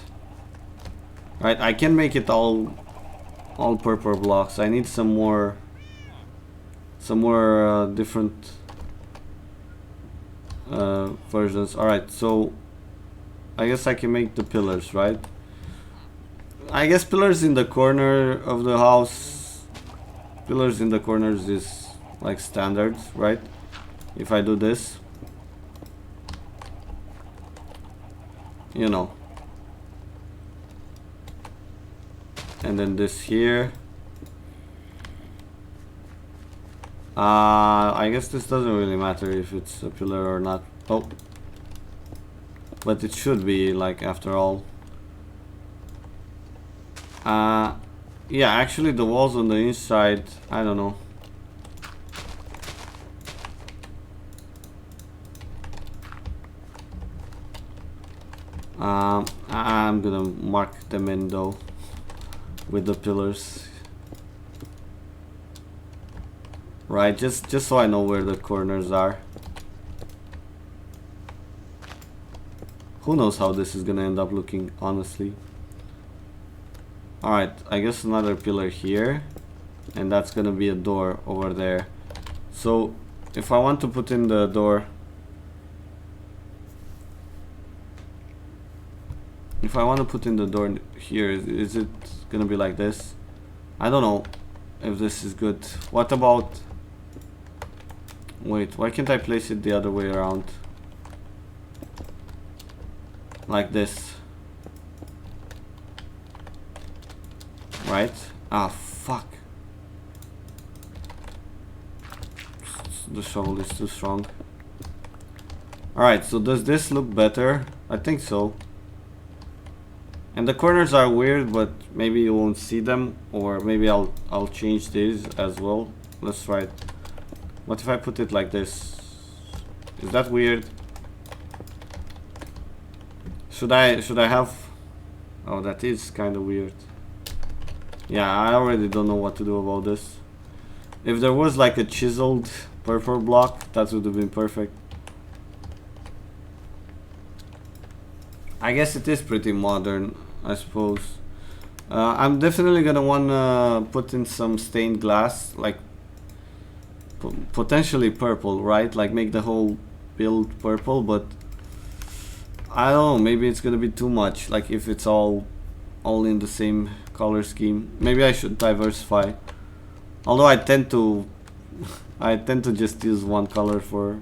Right, I can make it all purple blocks. I need some more different versions. Alright, so I guess I can make the pillars, right? I guess pillars in the corner of the house. Pillars in the corners is like standard, right? If I do this, you know, and then this here. I guess this doesn't really matter if it's a pillar or not. Oh, but it should be, like, after all. Yeah, actually the walls on the inside, I don't know. I'm gonna mark them in though with the pillars. Right, just so I know where the corners are. Who knows how this is gonna end up looking, honestly. Alright, I guess another pillar here. And that's gonna be a door over there. So, if I want to put in the door... If I want to put in the door here, is it gonna be like this? I don't know if this is good. What about... Wait, why can't I place it the other way around? Like this. Right? Ah, fuck. The shovel is too strong. Alright, so does this look better? I think so. And the corners are weird, but maybe you won't see them. Or maybe I'll change these as well. Let's try it. What if I put it like this? Is that weird? Should I have... Oh, that is kind of weird. Yeah, I already don't know what to do about this. If there was like a chiseled purple block, that would have been perfect. I guess it is pretty modern, I suppose. I'm definitely gonna wanna put in some stained glass, like potentially purple, right? Like make the whole build purple, but I don't know, maybe it's gonna be too much. Like if it's all in the same color scheme. Maybe I should diversify. Although I tend to just use one color for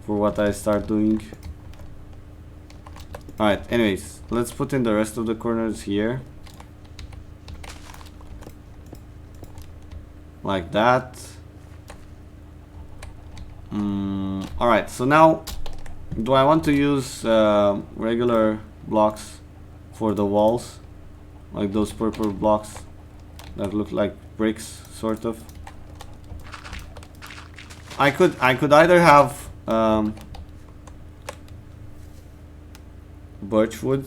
what I start doing. Alright, anyways, let's put in the rest of the corners here. Like that. Alright, so now, do I want to use regular blocks for the walls? Like those purple blocks that look like bricks, sort of. I could either have birch wood.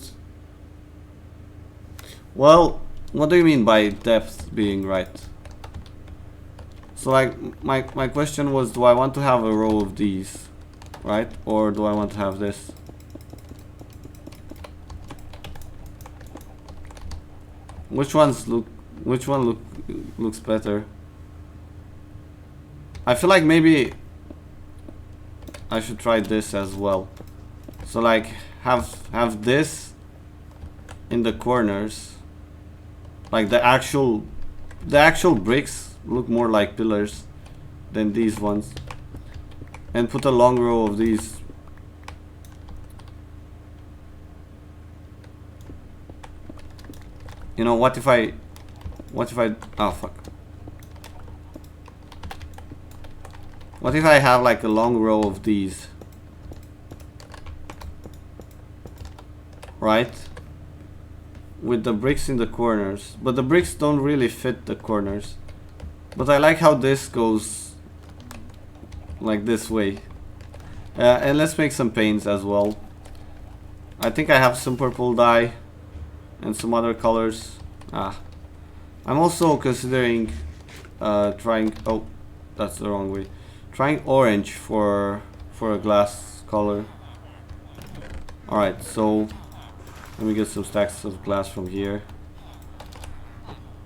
Well, what do you mean by depth being right? So like my question was, do I want to have a row of these, right? Or do I want to have this? Which one looks better? I feel like maybe I should try this as well. So like have this in the corners. Like the actual bricks look more like pillars than these ones. And put a long row of these. You know, what if I oh fuck. What if I have like a long row of these? Right? With the bricks in the corners. But the bricks don't really fit the corners. But I like how this goes like this way. And let's make some paints as well. I think I have some purple dye and some other colors. I'm also considering trying... Oh, that's the wrong way. Trying orange for a glass color. Alright, so let me get some stacks of glass from here.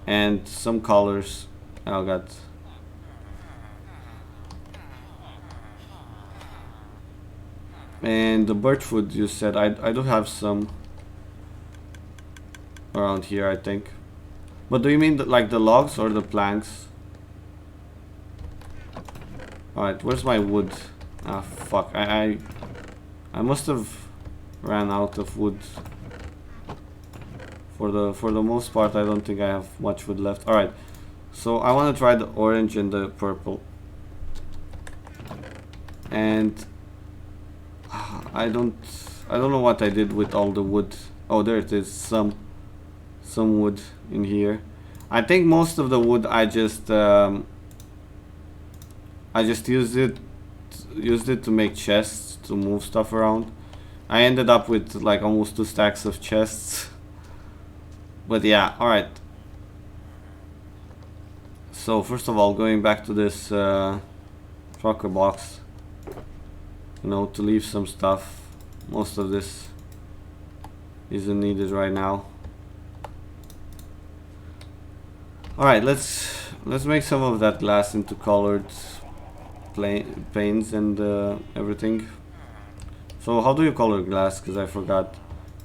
And some colors. Oh god. And the birch wood you said, I do have some. around here, I think. But do you mean like the logs or the planks? Alright, where's my wood? Ah, fuck. I must have ran out of wood. For the most part, I don't think I have much wood left. Alright, so I want to try the orange and the purple. And I don't know what I did with all the wood. Oh, there it is. Some wood in here. I think most of the wood I just used it to make chests to move stuff around. I ended up with like almost 2 stacks of chests. But yeah, alright. So first of all, going back to this trucker box, you know, to leave some stuff. Most of this isn't needed right now. Alright, let's make some of that glass into colored panes and everything. So how do you color glass? Because I forgot.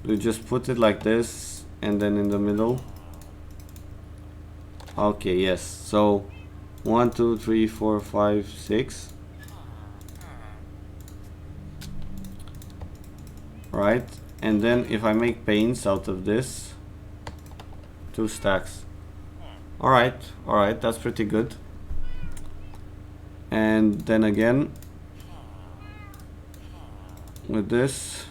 Do you just put it like this and then in the middle? Okay, yes. So 1, 2, 3, 4, 5, 6. Right, and then if I make panes out of this, 2 stacks. Alright, that's pretty good. And then again with this,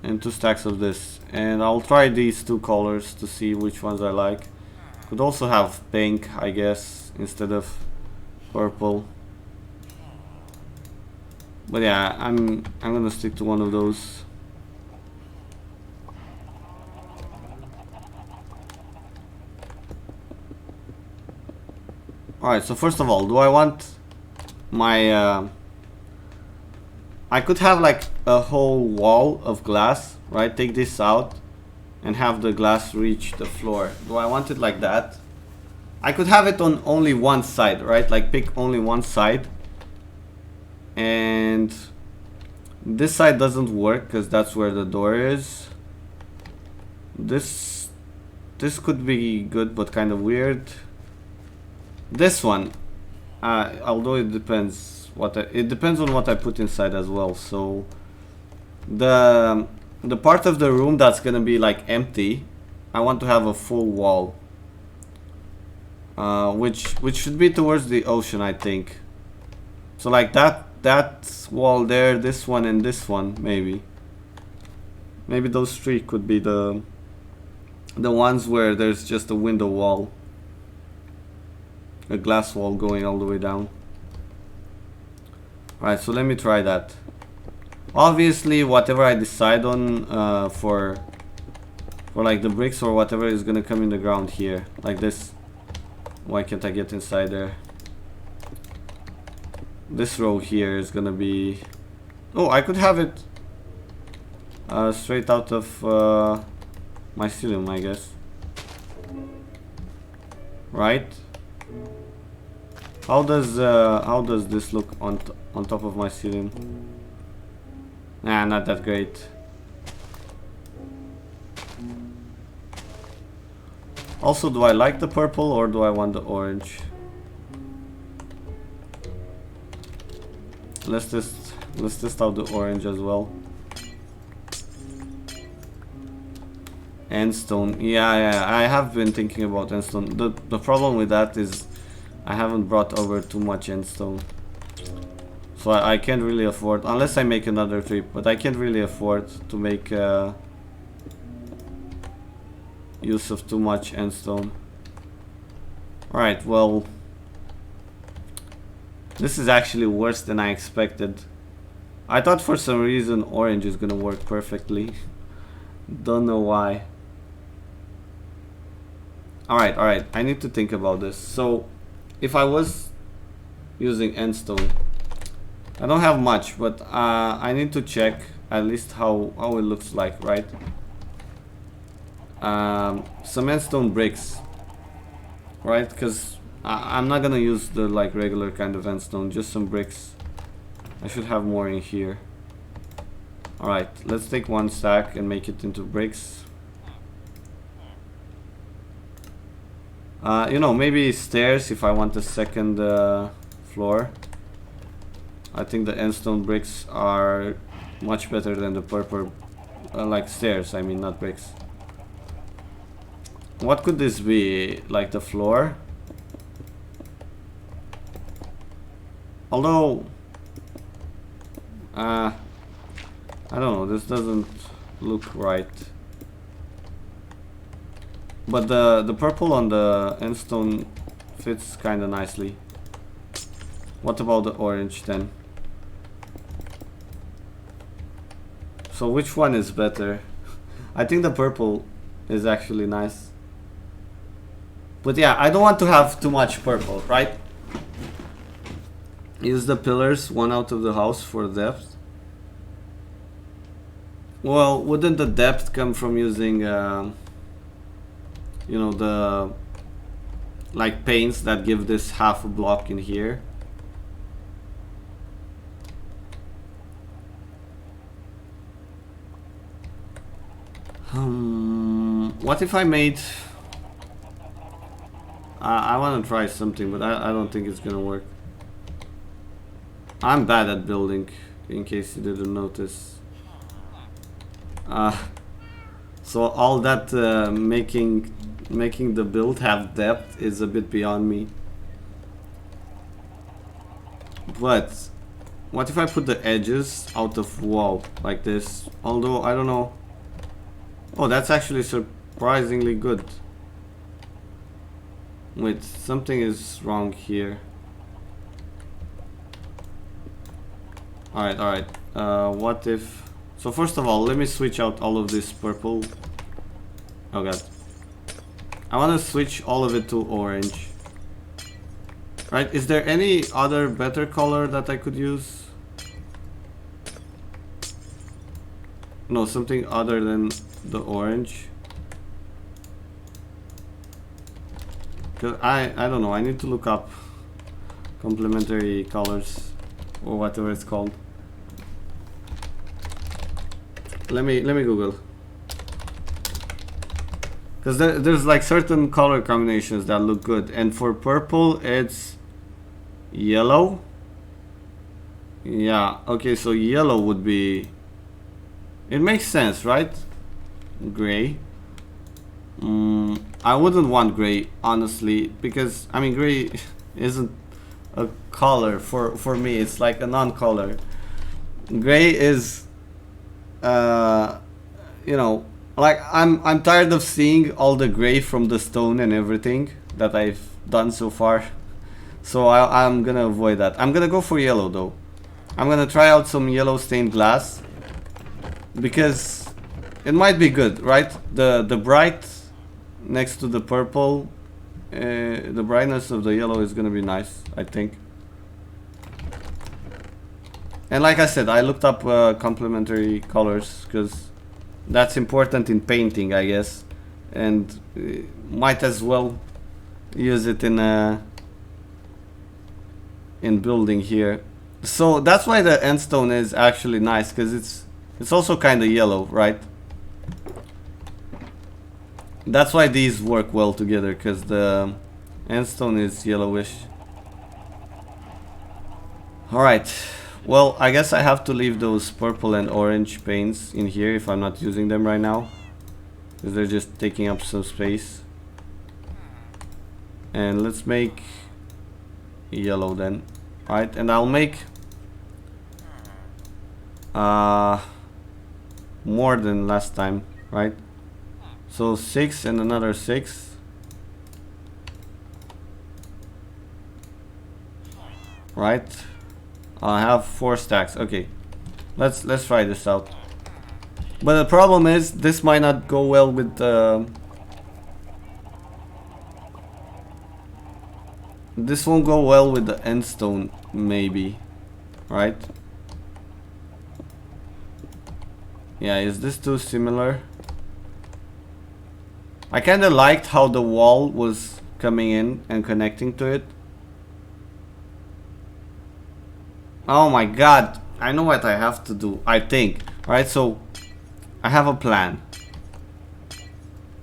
and 2 stacks of this. And I'll try these 2 colors to see which ones I like. Could also have pink, I guess, instead of purple. But yeah, I'm gonna stick to one of those. Alright, so first of all, do I want my I could have like a whole wall of glass, right? Take this out and have the glass reach the floor. Do I want it like that? I could have it on only one side, right? Like pick only one side. And this side doesn't work because that's where the door is. This could be good but kind of weird. This one, although it depends it depends on what I put inside as well. So the part of the room that's gonna be like empty, I want to have a full wall, which should be towards the ocean, I think. So like that wall there, this one, and this one, maybe those 3 could be the ones where there's just a window wall, a glass wall going all the way down. Alright, so let me try that. Obviously, whatever I decide on for like the bricks or whatever is gonna come in the ground here, like this. Why can't I get inside there? This row here is gonna be... Oh, I could have it straight out of mycelium, I guess. Right? How does this look on top of mycelium? Nah, not that great. Also, do I like the purple or do I want the orange? Let's test out the orange as well. Endstone. Yeah, I have been thinking about endstone. The problem with that is I haven't brought over too much endstone. So I can't really afford, unless I make another trip, but I can't really afford to make use of too much endstone. Alright, well, this is actually worse than I expected. I thought for some reason orange is gonna work perfectly. Don't know why. Alright, I need to think about this. So, if I was using endstone, I don't have much, but I need to check at least how it looks like, right? Some endstone bricks, right? Because I'm not gonna use the like regular kind of endstone, just some bricks. I should have more in here. Alright, let's take one stack and make it into bricks. You know, maybe stairs if I want a second floor. I think the endstone bricks are much better than the purple, like stairs, I mean, not bricks. What could this be? Like the floor? Although, I don't know, this doesn't look right. But the purple on the endstone fits kinda nicely. What about the orange then? So which one is better? I think the purple is actually nice. But yeah, I don't want to have too much purple, right? Use the pillars, one out of the house for depth. Well, wouldn't the depth come from using, you know, the like paints that give this half a block in here? What if I made... I want to try something, but I don't think it's gonna work. I'm bad at building, in case you didn't notice. So all that making the build have depth is a bit beyond me. But what if I put the edges out of wall like this? Although I don't know. Oh, that's actually surprisingly good. Wait, something is wrong here. Alright, what if... So first of all, let me switch out all of this purple. Oh god. I want to switch all of it to orange. Right, is there any other better color that I could use? No, something other than the orange. Cause I don't know, I need to look up complementary colors or whatever it's called. Let me Google. Cause there's like certain color combinations that look good, and for purple it's yellow. Yeah, okay, so yellow would be... It makes sense, right? Gray. I wouldn't want gray, honestly, because I mean gray isn't a color for me. It's like a non-color. Gray is, you know, like I'm tired of seeing all the gray from the stone and everything that I've done so far. So I'm gonna avoid that. I'm gonna go for yellow though. I'm gonna try out some yellow stained glass because it might be good, right? The bright next to the purple, the brightness of the yellow is gonna be nice, I think. And like I said, I looked up complementary colors because that's important in painting, I guess, and might as well use it in building here. So that's why the endstone is actually nice, because it's also kind of yellow, right? That's why these work well together, because the endstone is yellowish. Alright, well, I guess I have to leave those purple and orange paints in here if I'm not using them right now, because they're just taking up some space. And let's make yellow then. Alright, and I'll make more than last time, right? So 6 and another 6. Right? I have 4 stacks. Okay. Let's try this out. But the problem is this might not go well with this won't go well with the endstone, maybe. Right? Yeah, is this too similar? I kinda liked how the wall was coming in and connecting to it. Oh my god, I know what I have to do, I think. Alright, so I have a plan.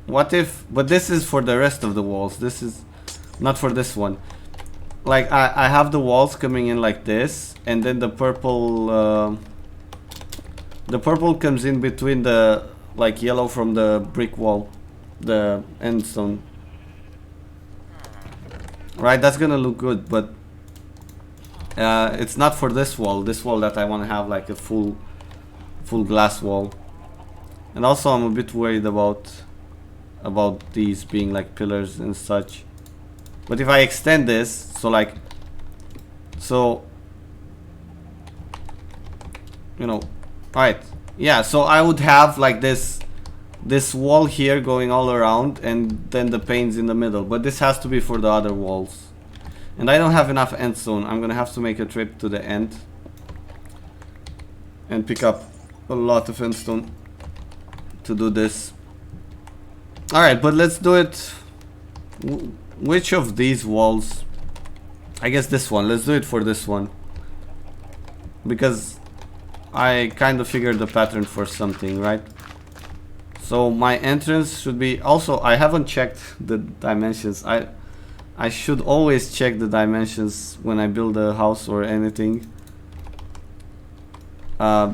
What if, but this is for the rest of the walls, this is not for this one. Like I have the walls coming in like this, and then the purple comes in between the like yellow from the brick wall, the end stone. Right, that's gonna look good, but it's not for this wall that I want to have like a full glass wall. And also I'm a bit worried about these being like pillars and such. But if I extend this, so you know, right, yeah, so I would have like this wall here going all around, and then the panes in the middle, but this has to be for the other walls. And I don't have enough end stone. I'm gonna have to make a trip to the end and pick up a lot of end stone to do this. Alright, but let's do it. Which of these walls? I guess this one. Let's do it for this one, because I kind of figured the pattern for something, right? So my entrance should be, also I haven't checked the dimensions. I should always check the dimensions when I build a house or anything,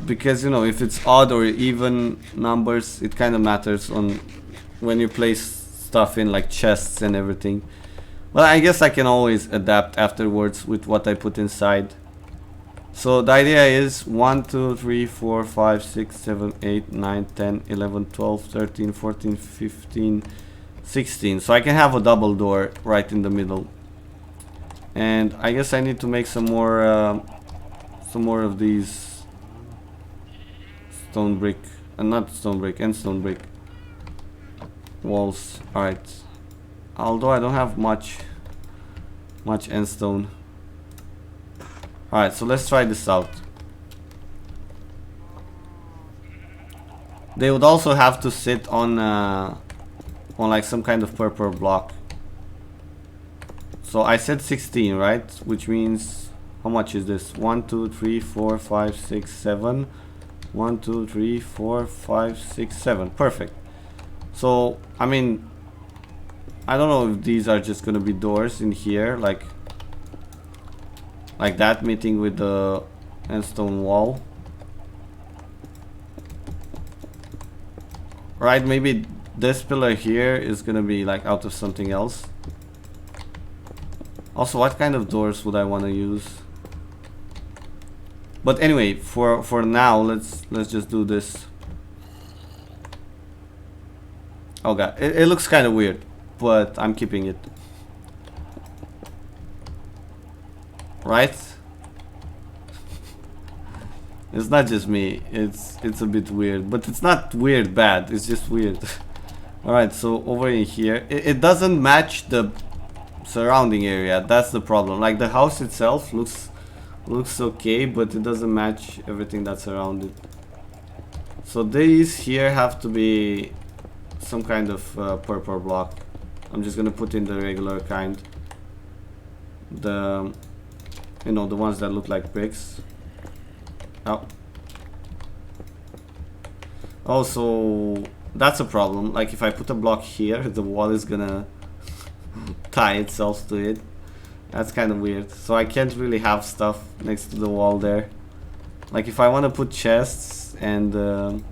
because, you know, if it's odd or even numbers, it kind of matters on when you place stuff in, like chests and everything. But I guess I can always adapt afterwards with what I put inside. So the idea is 1, 2, 3, 4, 5, 6, 7, 8, 9, 10, 11, 12, 13, 14, 15, 16. So I can have a double door right in the middle. And I guess I need to make some more of these stone brick, not stone brick, and stone brick walls. Alright. Although I don't have much end stone. Alright, so let's try this out. They would also have to sit on like some kind of purple block. So I said 16, right? Which means, how much is this? 1, 2, 3, 4, 5, 6, 7. 1, 2, 3, 4, 5, 6, 7. Perfect. So, I mean, I don't know if these are just gonna be doors in here, like that, meeting with the end stone wall. Right, maybe this pillar here is gonna be like out of something else. Also, what kind of doors would I want to use? But anyway, for now, let's just do this. Oh god, it looks kind of weird, but I'm keeping it. Right? It's not just me, it's a bit weird, but it's not weird bad, it's just weird. Alright, so over in here, it doesn't match the surrounding area, that's the problem. Like the house itself looks okay, but it doesn't match everything that's around it. So these here have to be some kind of purple block. I'm just gonna put in the regular kind, the, you know, the ones that look like bricks. Oh. Also, that's a problem. Like if I put a block here, the wall is gonna tie itself to it. That's kind of weird. So I can't really have stuff next to the wall there. Like if I want to put chests and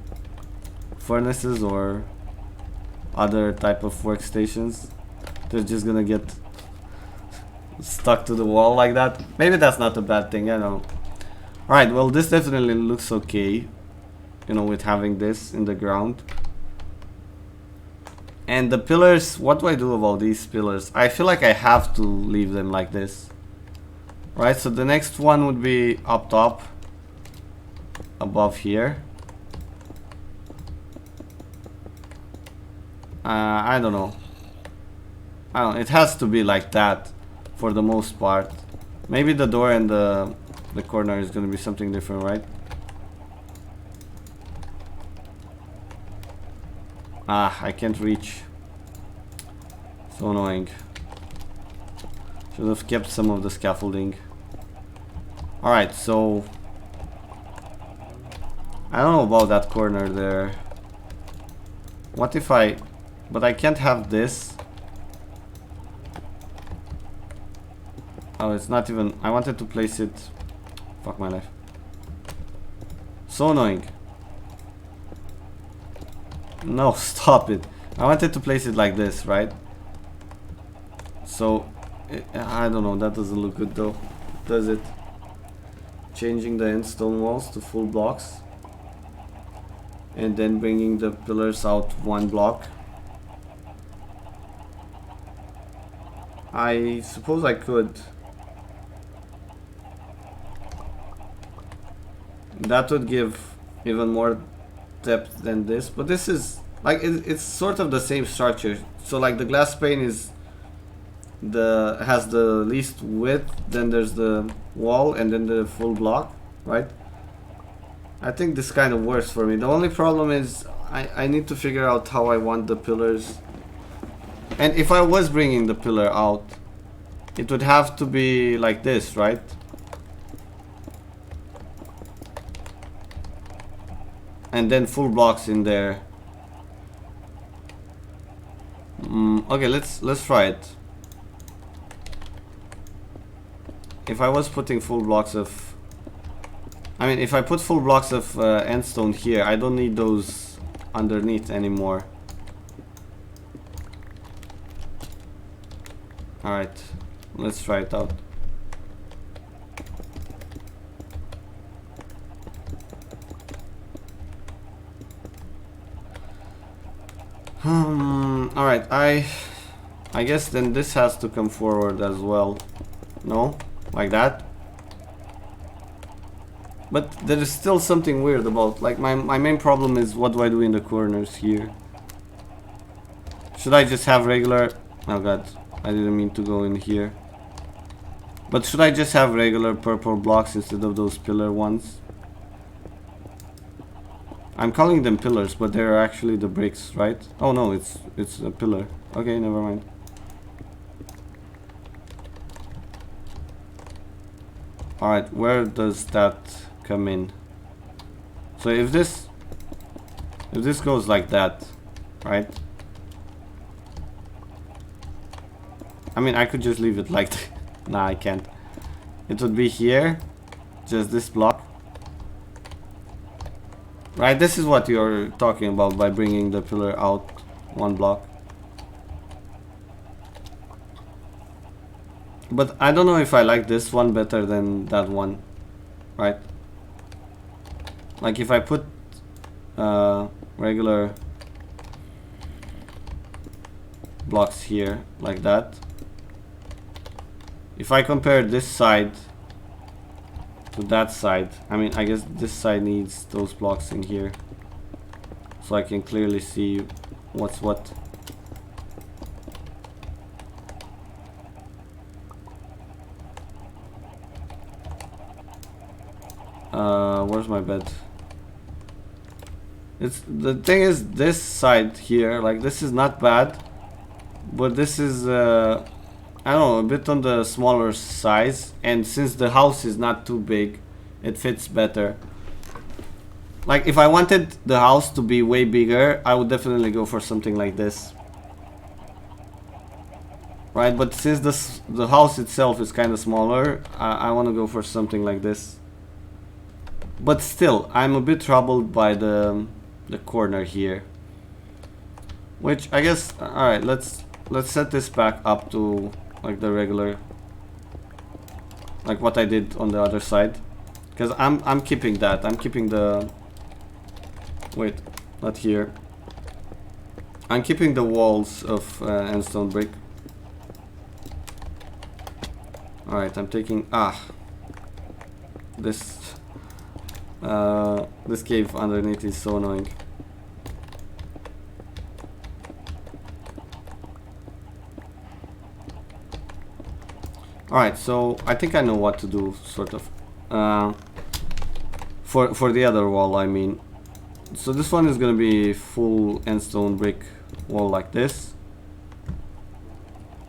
furnaces or other type of workstations, they're just gonna get stuck to the wall like that. Maybe that's not a bad thing, I don't know. Alright, well this definitely looks okay, you know, with having this in the ground. And the pillars, what do I do about these pillars? I feel like I have to leave them like this. Right, so the next one would be up top, above here. I don't know. It has to be like that for the most part. Maybe the door and the corner is going to be something different, right? Ah, I can't reach. So annoying. Should have kept some of the scaffolding. Alright, so I don't know about that corner there. What if I... But I can't have this. Oh, it's not even... I wanted to place it... Fuck my life. So annoying. No, stop it. I wanted to place it like this, right? So... I don't know, that doesn't look good though. Does it? Changing the end stone walls to full blocks. And then bringing the pillars out one block. I suppose I could. That would give even more depth than this, but this is like it's sort of the same structure. So like the glass pane is has the least width, then there's the wall, and then the full block, right? I think this kind of works for me. The only problem is I need to figure out how I want the pillars. And if I was bringing the pillar out, it would have to be like this, right? And then full blocks in there. Okay, let's try it. If I was putting full blocks of... I mean, if I put full blocks of end stone here, I don't need those underneath anymore. Alright, let's try it out. Alright, I guess then this has to come forward as well. No? Like that? But there is still something weird about, like, my main problem is what do I do in the corners here? Should I just have regular... Oh god, I didn't mean to go in here. But should I just have regular purple blocks instead of those pillar ones? I'm calling them pillars, but they're actually the bricks, right? Oh no, it's a pillar. Okay, never mind. Alright, where does that come in? So if this goes like that, right? I mean, I could just leave it like that. Nah, I can't. It would be here, just this block. Right, this is what you're talking about by bringing the pillar out one block. But I don't know if I like this one better than that one, right? Like if I put regular blocks here, like that. If I compare this side to that side, I mean, I guess this side needs those blocks in here. So I can clearly see what's what. Where's my bed? It's the thing is this side here, like this is not bad, but this is I don't know, a bit on the smaller size, and since the house is not too big, it fits better. Like if I wanted the house to be way bigger, I would definitely go for something like this. Right, but since the house itself is kind of smaller, I want to go for something like this. But still, I'm a bit troubled by the corner here. Which I guess, alright, let's set this back up to like the regular, like what I did on the other side. Because I'm keeping that. I'm keeping the... Wait, not here. I'm keeping the walls of endstone brick. Alright, I'm taking... This cave underneath is so annoying. Alright, so I think I know what to do, sort of. For the other wall, I mean. So this one is gonna be full endstone brick wall like this.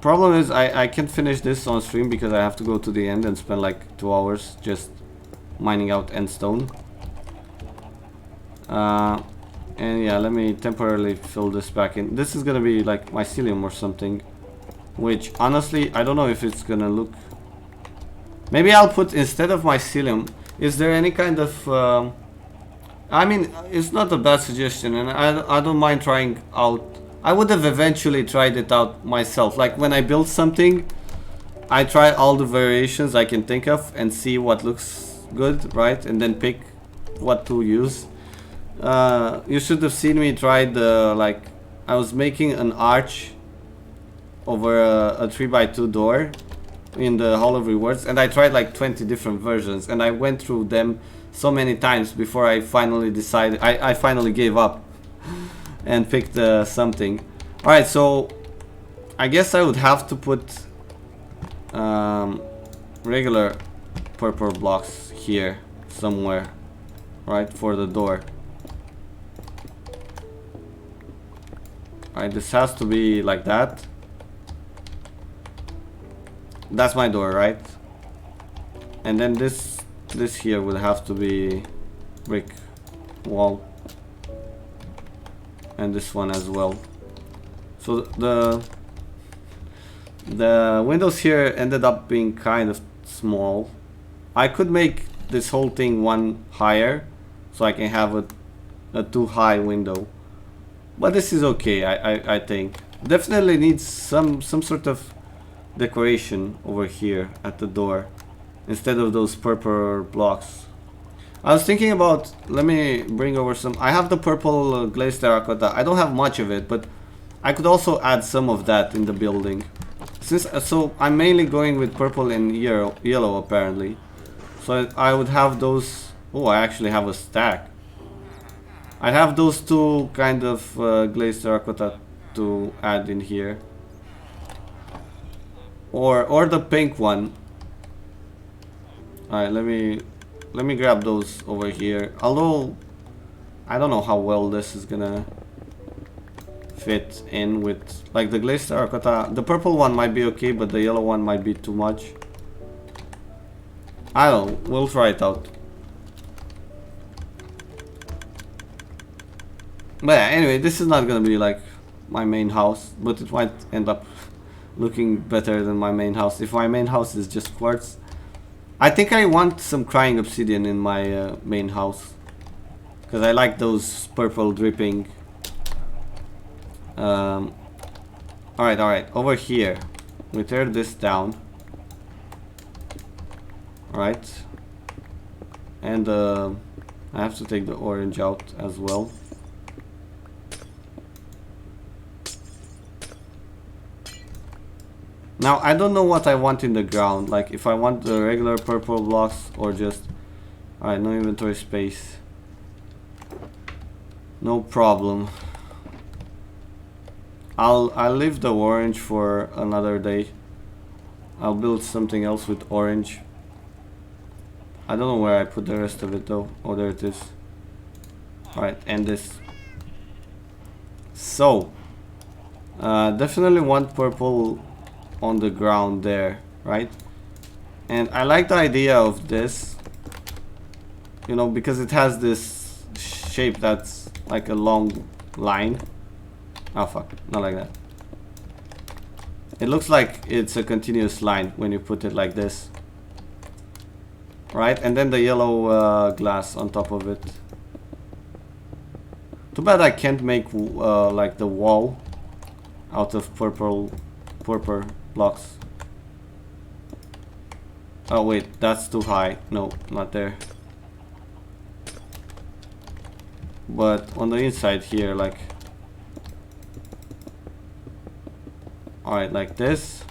Problem is I can't finish this on stream because I have to go to the end and spend like 2 hours just mining out endstone. And yeah, let me temporarily fill this back in. This is gonna be like mycelium or something, which honestly I don't know if it's gonna look. Maybe I'll put, instead of mycelium, is there any kind of I mean, it's not a bad suggestion, and I don't mind trying out. I would have eventually tried it out myself. Like when I build something, I try all the variations I can think of and see what looks good, right? And then pick what to use. You should have seen me try the, like, I was making an arch over a 3x2 door in the Hall of Rewards, and I tried like 20 different versions, and I went through them so many times before I finally decided, I finally gave up and picked something. Alright, so I guess I would have to put regular purple blocks here somewhere, right, for the door. Alright, this has to be like that. That's my door, right? And then this here will have to be brick wall, and this one as well. So the windows here ended up being kind of small. I could make this whole thing one higher, so I can have a too high window. But this is okay, I think. Definitely needs some sort of decoration over here at the door instead of those purple blocks. I was thinking about, let me bring over some. I have the purple glazed terracotta. I don't have much of it, but I could also add some of that in the building. Since so I'm mainly going with purple and yellow apparently. So I would have those. Oh, I actually have a stack. I have those two kind of glazed terracotta to add in here. Or the pink one. Alright, let me grab those over here. Although I don't know how well this is gonna fit in with, like, the glazed terracotta. The purple one might be okay, but the yellow one might be too much. I don't know, we'll try it out. But yeah, anyway, this is not gonna be like my main house, but it might end up looking better than my main house if my main house is just quartz. I think I want some crying obsidian in my main house, because I like those purple dripping. Alright, over here we tear this down. Alright, and I have to take the orange out as well. Now I don't know what I want in the ground, like if I want the regular purple blocks or just. Alright, no inventory space. No problem. I'll leave the orange for another day. I'll build something else with orange. I don't know where I put the rest of it though. Oh, there it is. Alright, and this. So definitely want purple on the ground there, right? And I like the idea of this, you know, because it has this shape that's like a long line. Oh fuck, not like that. It looks like it's a continuous line when you put it like this, right? And then the yellow glass on top of it. Too bad I can't make like the wall out of purple blocks. Oh wait, that's too high. No, not there. But on the inside here, like, alright, like this,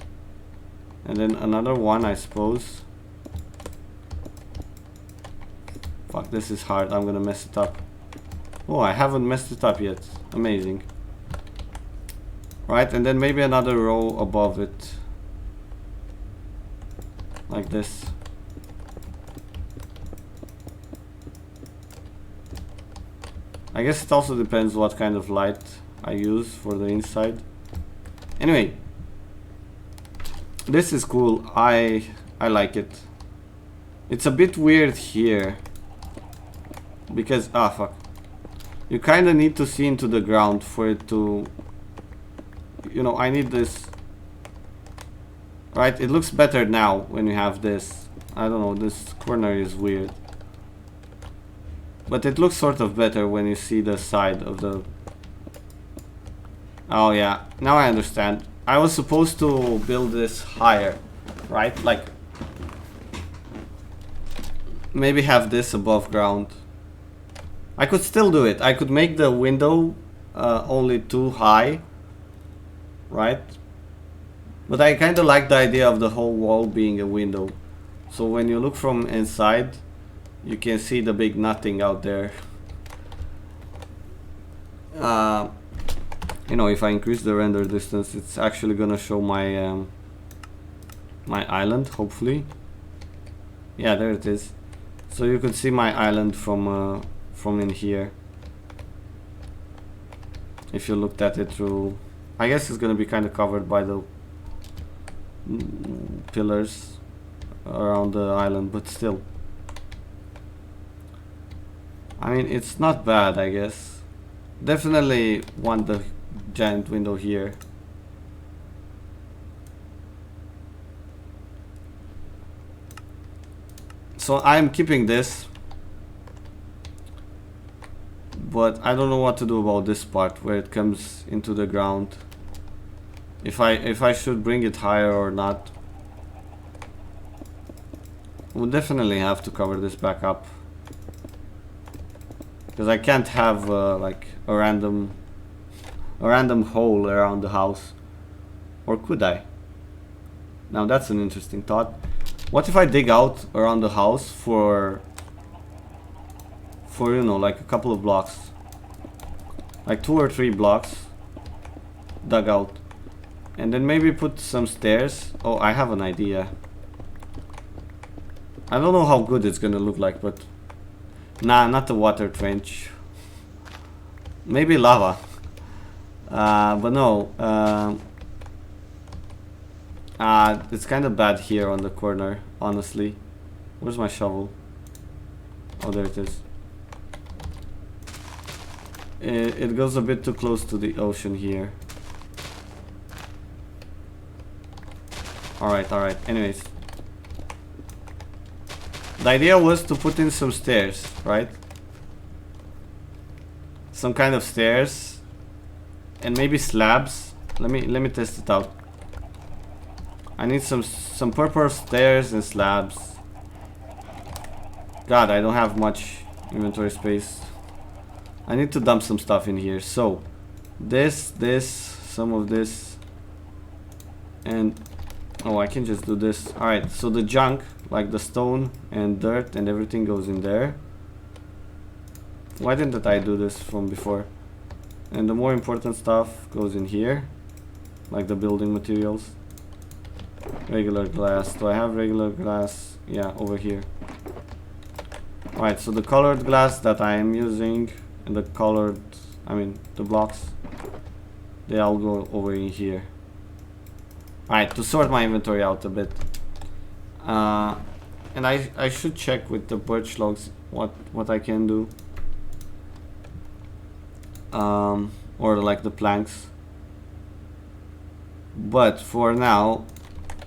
and then another one, I suppose. Fuck, this is hard. I'm gonna mess it up. Oh, I haven't messed it up yet. Amazing. Right, and then maybe another row above it, like this. I guess it also depends what kind of light I use for the inside. Anyway, this is cool. I like it. It's a bit weird here because fuck. you kind of need to see into the ground for it to, you know, I need this. Right, it looks better now when you have this. I don't know, this corner is weird. But it looks sort of better when you see the side of the... Oh yeah, now I understand. I was supposed to build this higher, right? Like, maybe have this above ground. I could still do it. I could make the window only too high, right? But I kind of like the idea of the whole wall being a window. So when you look from inside, you can see the big nothing out there. You know, if I increase the render distance, it's actually gonna show my my island, hopefully. Yeah, there it is. So you could see my island from in here. If you looked at it through, I guess it's gonna be kind of covered by the pillars around the island, but still. I mean, it's not bad, I guess. Definitely want the giant window here. So I'm keeping this, but I don't know what to do about this part where it comes into the ground. If I should bring it higher or not. We'll definitely have to cover this back up, because I can't have like a random hole around the house. Or could I? Now that's an interesting thought. What if I dig out around the house for you know, like a couple of blocks, like 2 or 3 blocks dug out, and then maybe put some stairs? Oh, I have an idea. I don't know how good it's gonna look like, but nah, not the water trench. Maybe lava. But no. It's kind of bad here on the corner, honestly. Where's my shovel? Oh, there it is. It goes a bit too close to the ocean here. Alright, alright. Anyways. The idea was to put in some stairs, right? Some kind of stairs. And maybe slabs. Let me test it out. I need some purple stairs and slabs. God, I don't have much inventory space. I need to dump some stuff in here. So, this, some of this, and oh, I can just do this. Alright, so the junk, like the stone and dirt and everything, goes in there. Why didn't I do this from before? And the more important stuff goes in here, like the building materials. Regular glass. Do I have regular glass? Yeah, over here. Alright, so the colored glass that I am using, and the colored, I mean the blocks, they all go over in here. Alright, to sort my inventory out a bit. And I should check with the birch logs what I can do. Or like the planks. But for now,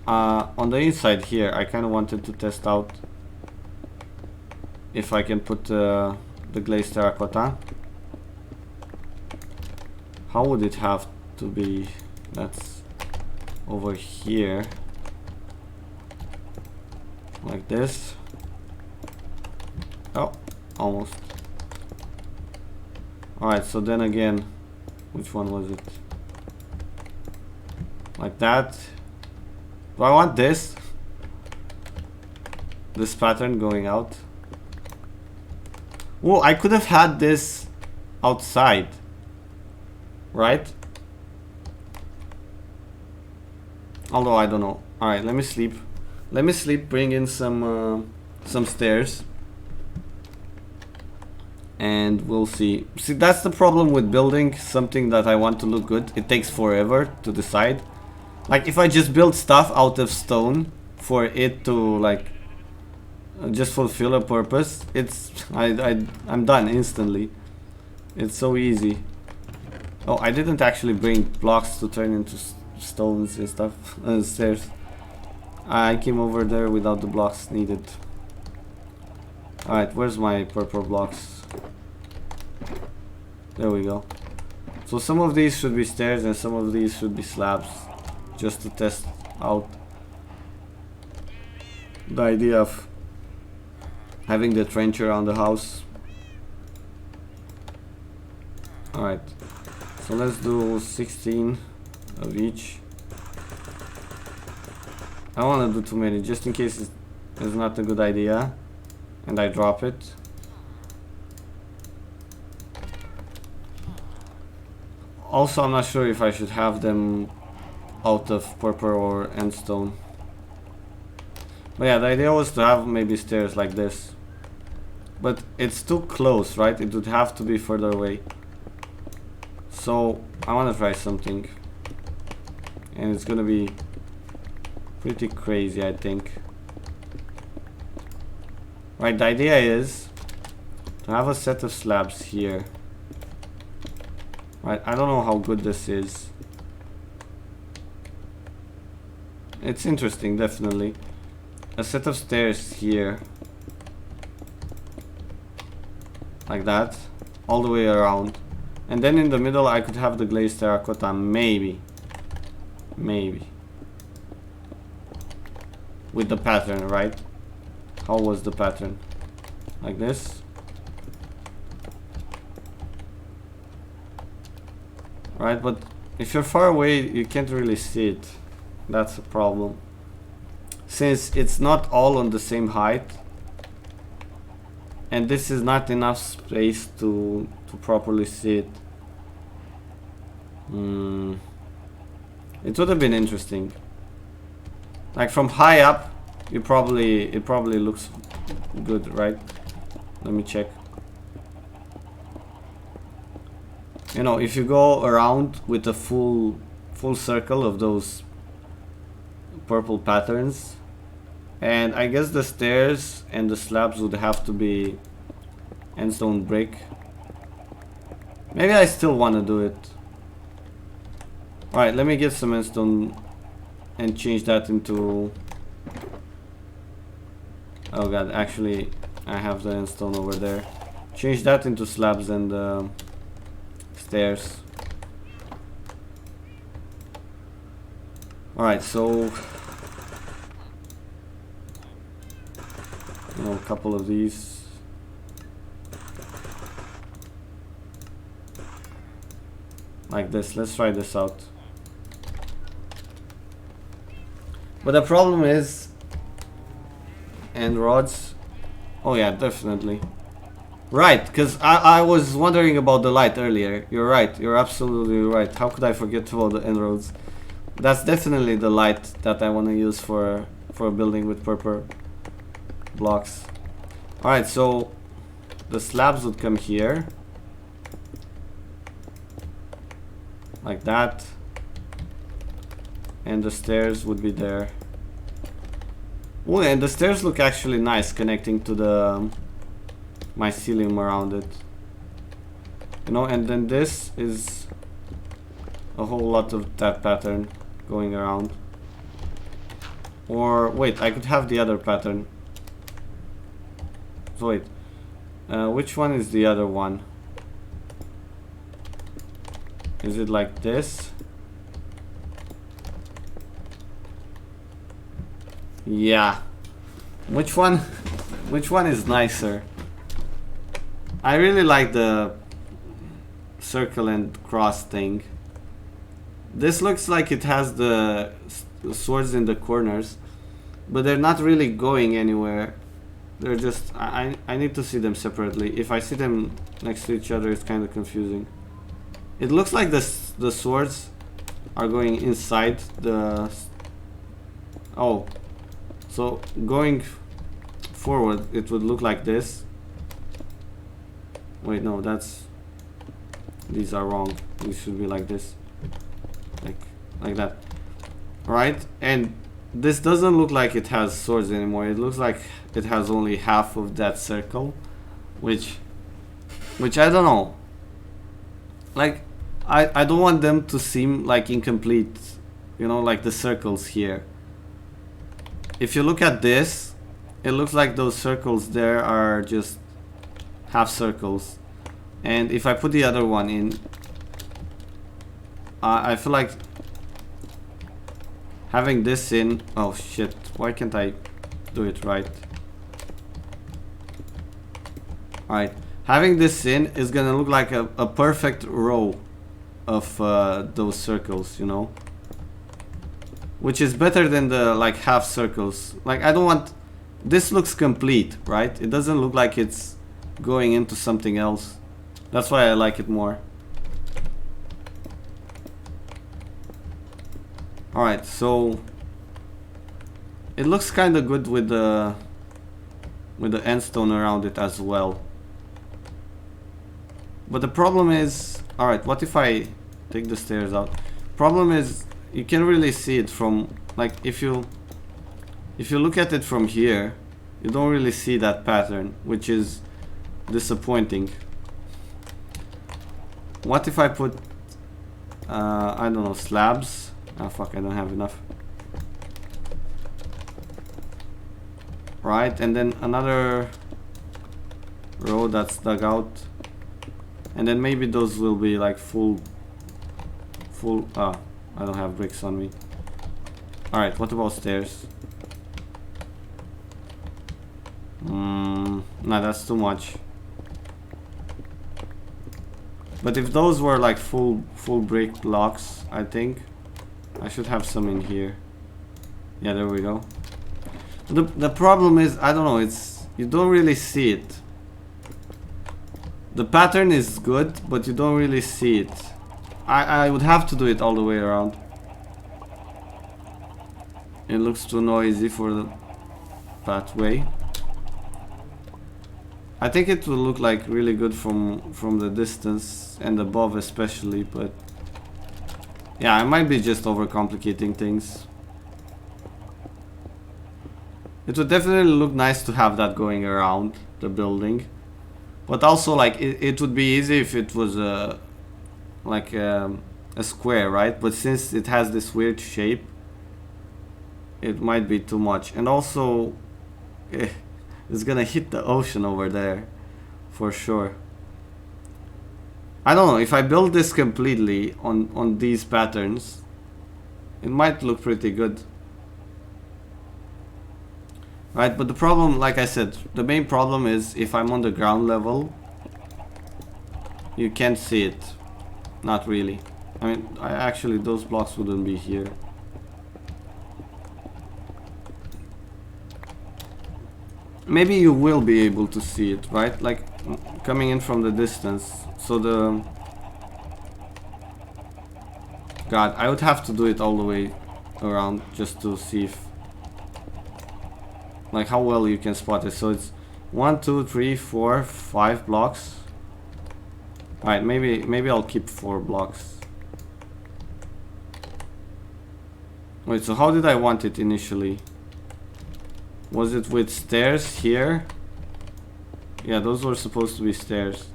on the inside here, I kind of wanted to test out if I can put the glazed terracotta. How would it have to be? That's over here, like this. Oh, almost. Alright, so then again, which one was it? Like that. Do I want this? This pattern going out? Oh, I could have had this outside, right? Although I don't know. Alright, let me sleep. Let me sleep, bring in some stairs. And we'll see. See, that's the problem with building something that I want to look good. It takes forever to decide. Like, if I just build stuff out of stone for it to, like, just fulfill a purpose, it's I'm done instantly. It's so easy. Oh, I didn't actually bring blocks to turn into stones and stuff. Stairs. I came over there without the blocks needed. Alright, where's my purple blocks? There we go. So some of these should be stairs and some of these should be slabs. Just to test out the idea of having the trench around the house. Alright, so let's do 16 of each. I don't want to do too many just in case it's not a good idea and I drop it. Also, I'm not sure if I should have them out of purple or endstone. But yeah, the idea was to have maybe stairs like this. But it's too close, right? It would have to be further away. So I want to try something. And it's gonna be pretty crazy, I think. Right, the idea is to have a set of slabs here. Right, I don't know how good this is. It's interesting, definitely. A set of stairs here. Like that. All the way around. And then in the middle I could have the glazed terracotta, maybe. Maybe. With the pattern, right? How was the pattern? Like this. Right, but if you're far away you can't really see it. That's a problem. Since it's not all on the same height. And this is not enough space to properly see it. It would have been interesting. Like from high up, it probably looks good, right? Let me check. You know, if you go around with a full circle of those purple patterns, and I guess the stairs and the slabs would have to be endstone brick. Maybe I still want to do it. Alright, let me get some endstone and change that into... Oh god, actually I have the endstone over there. Change that into slabs and stairs. Alright, so... You know, a couple of these. Like this, let's try this out. But the problem is... And rods. Oh yeah, definitely. Right, because I was wondering about the light earlier. You're right, you're absolutely right. How could I forget about the end roads? That's definitely the light that I want to use for a building with purple blocks. Alright, so the slabs would come here. Like that. And the stairs would be there. Oh, and the stairs look actually nice connecting to the mycelium around it. You know, and then this is a whole lot of that pattern going around. Or wait, I could have the other pattern. So wait, which one is the other one? Is it like this? Yeah. Which one? Which one is nicer? I really like the circle and cross thing. This looks like it has the swords in the corners, but they're not really going anywhere. They're just... I need to see them separately. If I see them next to each other, it's kind of confusing. It looks like the swords are going inside the... Oh. So, going forward, it would look like this. Wait, no, that's... These are wrong. These should be like this. Like that. Right? And this doesn't look like it has swords anymore. It looks like it has only half of that circle. Which I don't know. like I don't want them to seem like incomplete, you know, like the circles here. If you look at this, it looks like those circles there are just half circles, and if I put the other one in, I feel like having this in, oh shit, why can't I do it right? Alright, having this in is gonna look like a perfect row of those circles, you know, which is better than the like half circles. Like, I don't want, this looks complete, right? It doesn't look like it's going into something else. That's why I like it more. Alright, so it looks kind of good with the end stone around it as well. But the problem is, alright, what if I take the stairs out? Problem is, you can really see it from, like, if you look at it from here, you don't really see that pattern, which is disappointing. What if I put, I don't know, slabs? Ah, fuck, I don't have enough. Right, and then another row that's dug out. And then maybe those will be like full, I don't have bricks on me. Alright, what about stairs? Nah, that's too much. But if those were like full brick blocks, I think I should have some in here. Yeah, there we go. The problem is, I don't know, it's, you don't really see it. The pattern is good, but you don't really see it. I would have to do it all the way around. It looks too noisy for the pathway. I think it will look like really good from the distance and above especially, but yeah, I might be just overcomplicating things. It would definitely look nice to have that going around the building, but also like it would be easy if it was like a square, right? But since it has this weird shape, it might be too much. And also it's gonna hit the ocean over there for sure. I don't know, if I build this completely on these patterns, it might look pretty good, right? But the problem, like I said, the main problem is if I'm on the ground level, you can't see it. Not really. I mean, actually those blocks wouldn't be here. Maybe you will be able to see it, right? Like coming in from the distance. So the... God, I would have to do it all the way around just to see if... like how well you can spot it. So it's 1, 2, 3, 4, 5 blocks. Alright, maybe I'll keep 4 blocks. Wait, so how did I want it initially? Was it with stairs here? Yeah, those were supposed to be stairs.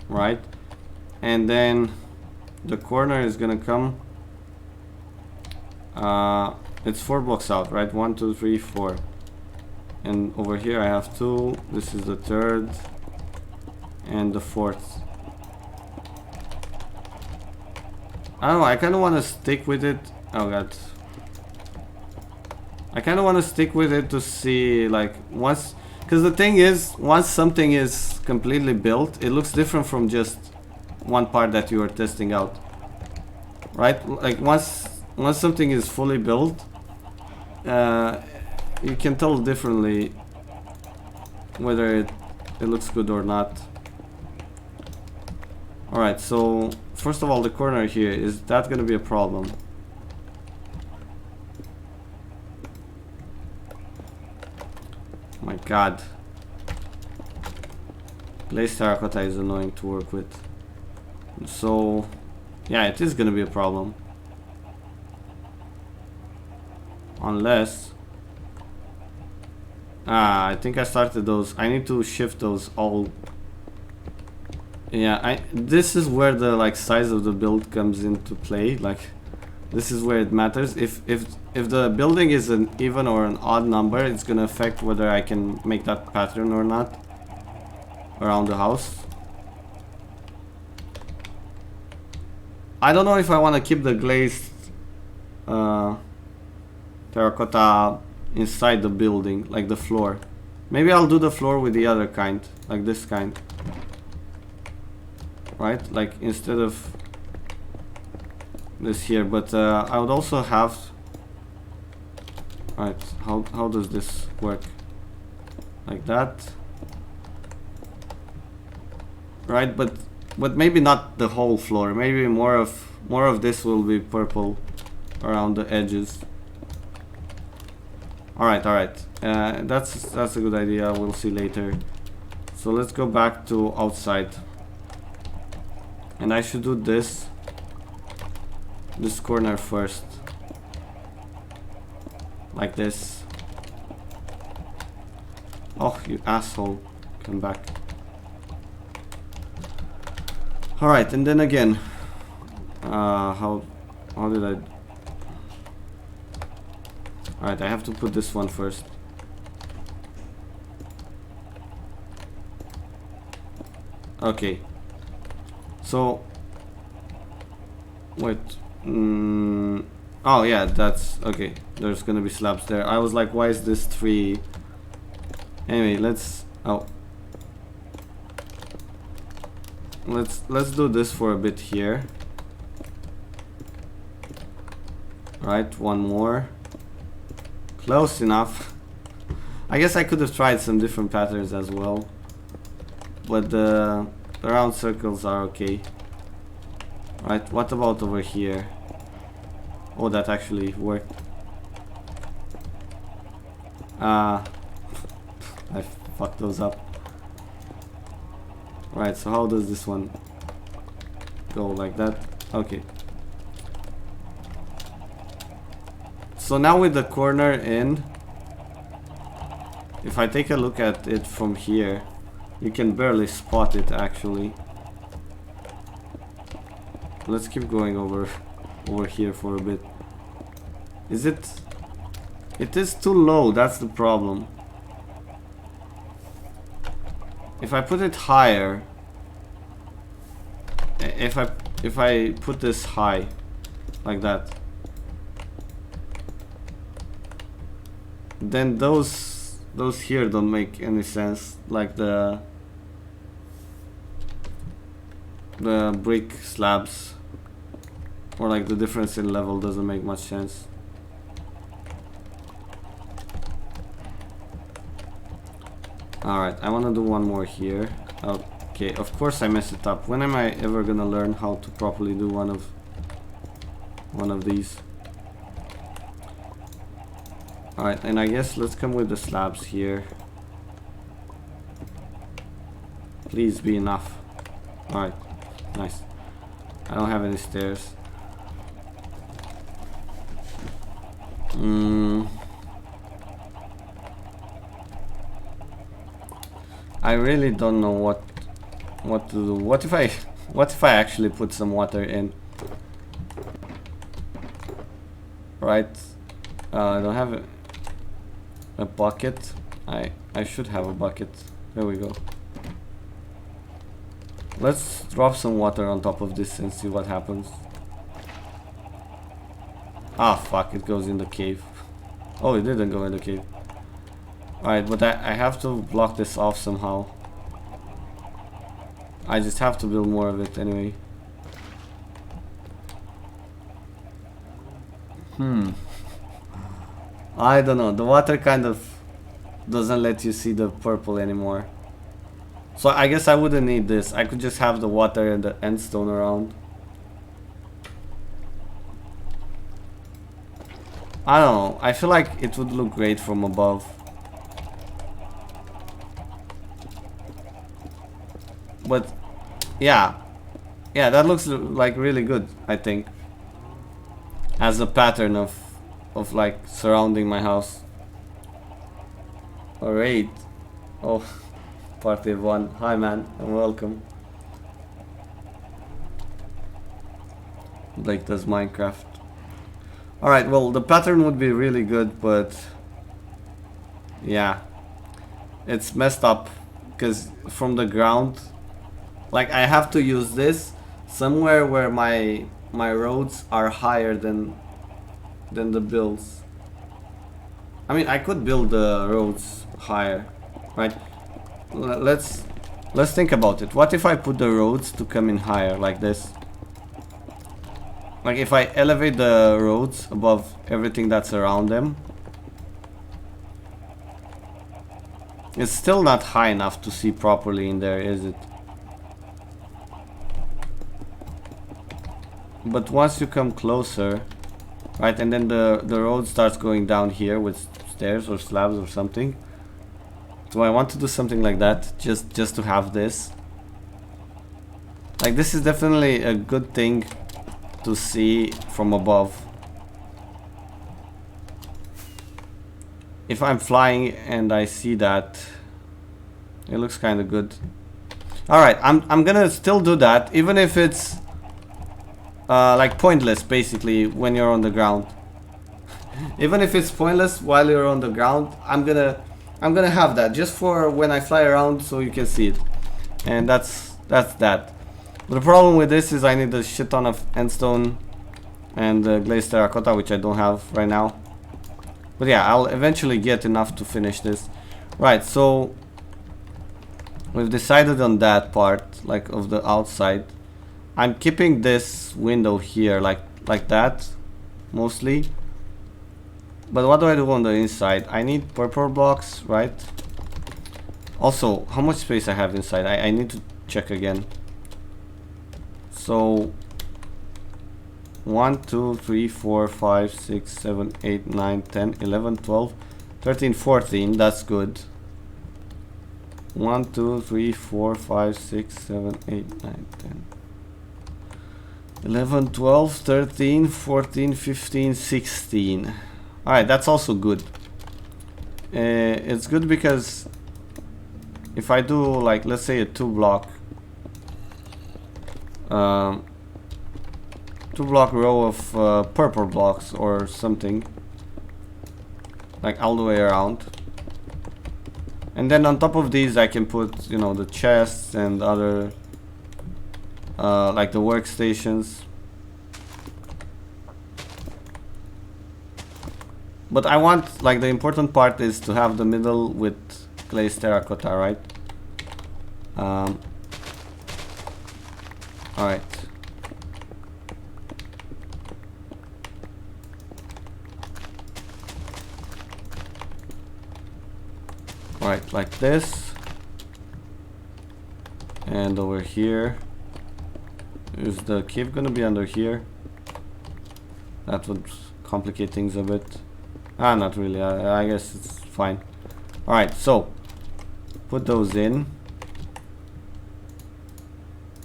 Right? And then the corner is gonna come. It's 4 blocks out, right? 1, 2, 3, 4. And over here I have 2. This is the 3rd. And the 4th. I don't know, I kind of want to stick with it. Oh god. I kind of want to stick with it to see, like, once... because the thing is, once something is completely built, it looks different from just one part that you are testing out. Right? Like, once something is fully built, you can tell differently whether it looks good or not. Alright, so first of all, the corner here, is that gonna be a problem? My god. Glazed terracotta is annoying to work with. So, yeah, it is gonna be a problem. Unless... I think I started those. I need to shift those all. Yeah, this is where the like size of the build comes into play. Like, this is where it matters. If the building is an even or an odd number, it's gonna affect whether I can make that pattern or not around the house. I don't know if I want to keep the glazed terracotta inside the building, like the floor. Maybe I'll do the floor with the other kind, like this kind. Right? Like instead of this here, but I would also have... Right, how does this work? Like that. Right, but maybe not the whole floor. Maybe more of this will be purple around the edges. Alright, that's a good idea. We'll see later. So let's go back to outside. And I should do this corner first. Like this. Oh, you asshole. Come back. Alright, and then again. How did I... Alright, I have to put this one first. Okay. So... Wait. Oh yeah, that's... Okay, there's gonna be slabs there. I was like, why is this 3... Anyway, let's... Oh. Let's do this for a bit here. Right, one more. Close enough. I guess I could have tried some different patterns as well, but the round circles are okay. Right, what about over here? Oh, that actually worked. I fucked those up. Right, so how does this one go? Like that? Okay. So now with the corner in, if I take a look at it from here, you can barely spot it actually. Let's keep going over here for a bit. Is it? It is too low, that's the problem. If I put it higher, if I put this high, like that, then those here don't make any sense. Like the brick slabs, or like the difference in level doesn't make much sense. Alright, I want to do one more here. Okay, of course I messed it up. When am I ever gonna learn how to properly do one of these? Alright, and I guess let's come with the slabs here. Please be enough. Alright, nice. I don't have any stairs. I really don't know what to do. What if I actually put some water in? Right. I don't have a bucket. I should have a bucket. There we go. Let's drop some water on top of this and see what happens. Ah, fuck, it goes in the cave. Oh, it didn't go in the cave. Alright, but I have to block this off somehow. I just have to build more of it anyway. I don't know, the water kind of doesn't let you see the purple anymore. So I guess I wouldn't need this. I could just have the water and the end stone around. I don't know, I feel like it would look great from above. But yeah, that looks like really good, I think, as a pattern of like surrounding my house. Alright. Oh, party one. Hi man, and welcome. Blake does Minecraft. Alright, well, the pattern would be really good, but yeah, it's messed up because from the ground, like I have to use this somewhere where my roads are higher than the builds. I mean, I could build the roads higher, right? Let's think about it. What if I put the roads to come in higher like this? Like if I elevate the roads above everything that's around them, it's still not high enough to see properly in there, is it? But once you come closer, right, and then the road starts going down here with stairs or slabs or something. So I want to do something like that, just to have this. Like this is definitely a good thing to see from above. If I'm flying and I see that, it looks kind of good. Alright, I'm gonna still do that, even if it's like pointless basically when you're on the ground. Even if it's pointless while you're on the ground, I'm gonna have that just for when I fly around so you can see it. And that's that. The problem with this is I need a shit ton of endstone and glazed terracotta, which I don't have right now. But yeah, I'll eventually get enough to finish this. Right, so we've decided on that part, like of the outside. I'm keeping this window here like that, mostly. But what do I do on the inside? I need purple blocks, right? Also, how much space I have inside? I need to check again. So 1, 2, 3, 4, 5, 6, 7, 8, 9, 10, 11, 12, 13, 14. That's good. 1, 2, 3, 4, 5, 6, 7, 8, 9, 10, 11, 12, 13, 14, 15, 16. Alright, that's also good. It's good because if I do, like, let's say a 2-block row of purple blocks or something, like all the way around, and then on top of these I can put, you know, the chests and other like the workstations. But I want, like, the important part is to have the middle with glazed terracotta, right? Alright. Alright, like this. And over here. Is the cave gonna be under here? That would complicate things a bit. Not really. I guess it's fine. Alright, so put those in.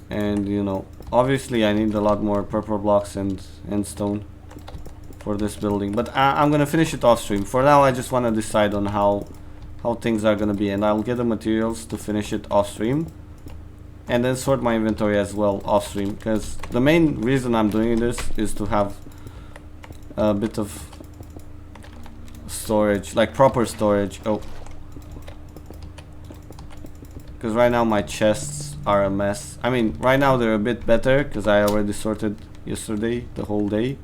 And, you know, obviously I need a lot more purple blocks and stone for this building. But I'm gonna finish it off stream. For now, I just want to decide on how things are gonna be. And I'll get the materials to finish it off stream. And then sort my inventory as well off stream. Because the main reason I'm doing this is to have a bit of storage, like proper storage. Oh, because right now my chests are a mess. I mean, right now they're a bit better because I already sorted yesterday the whole day,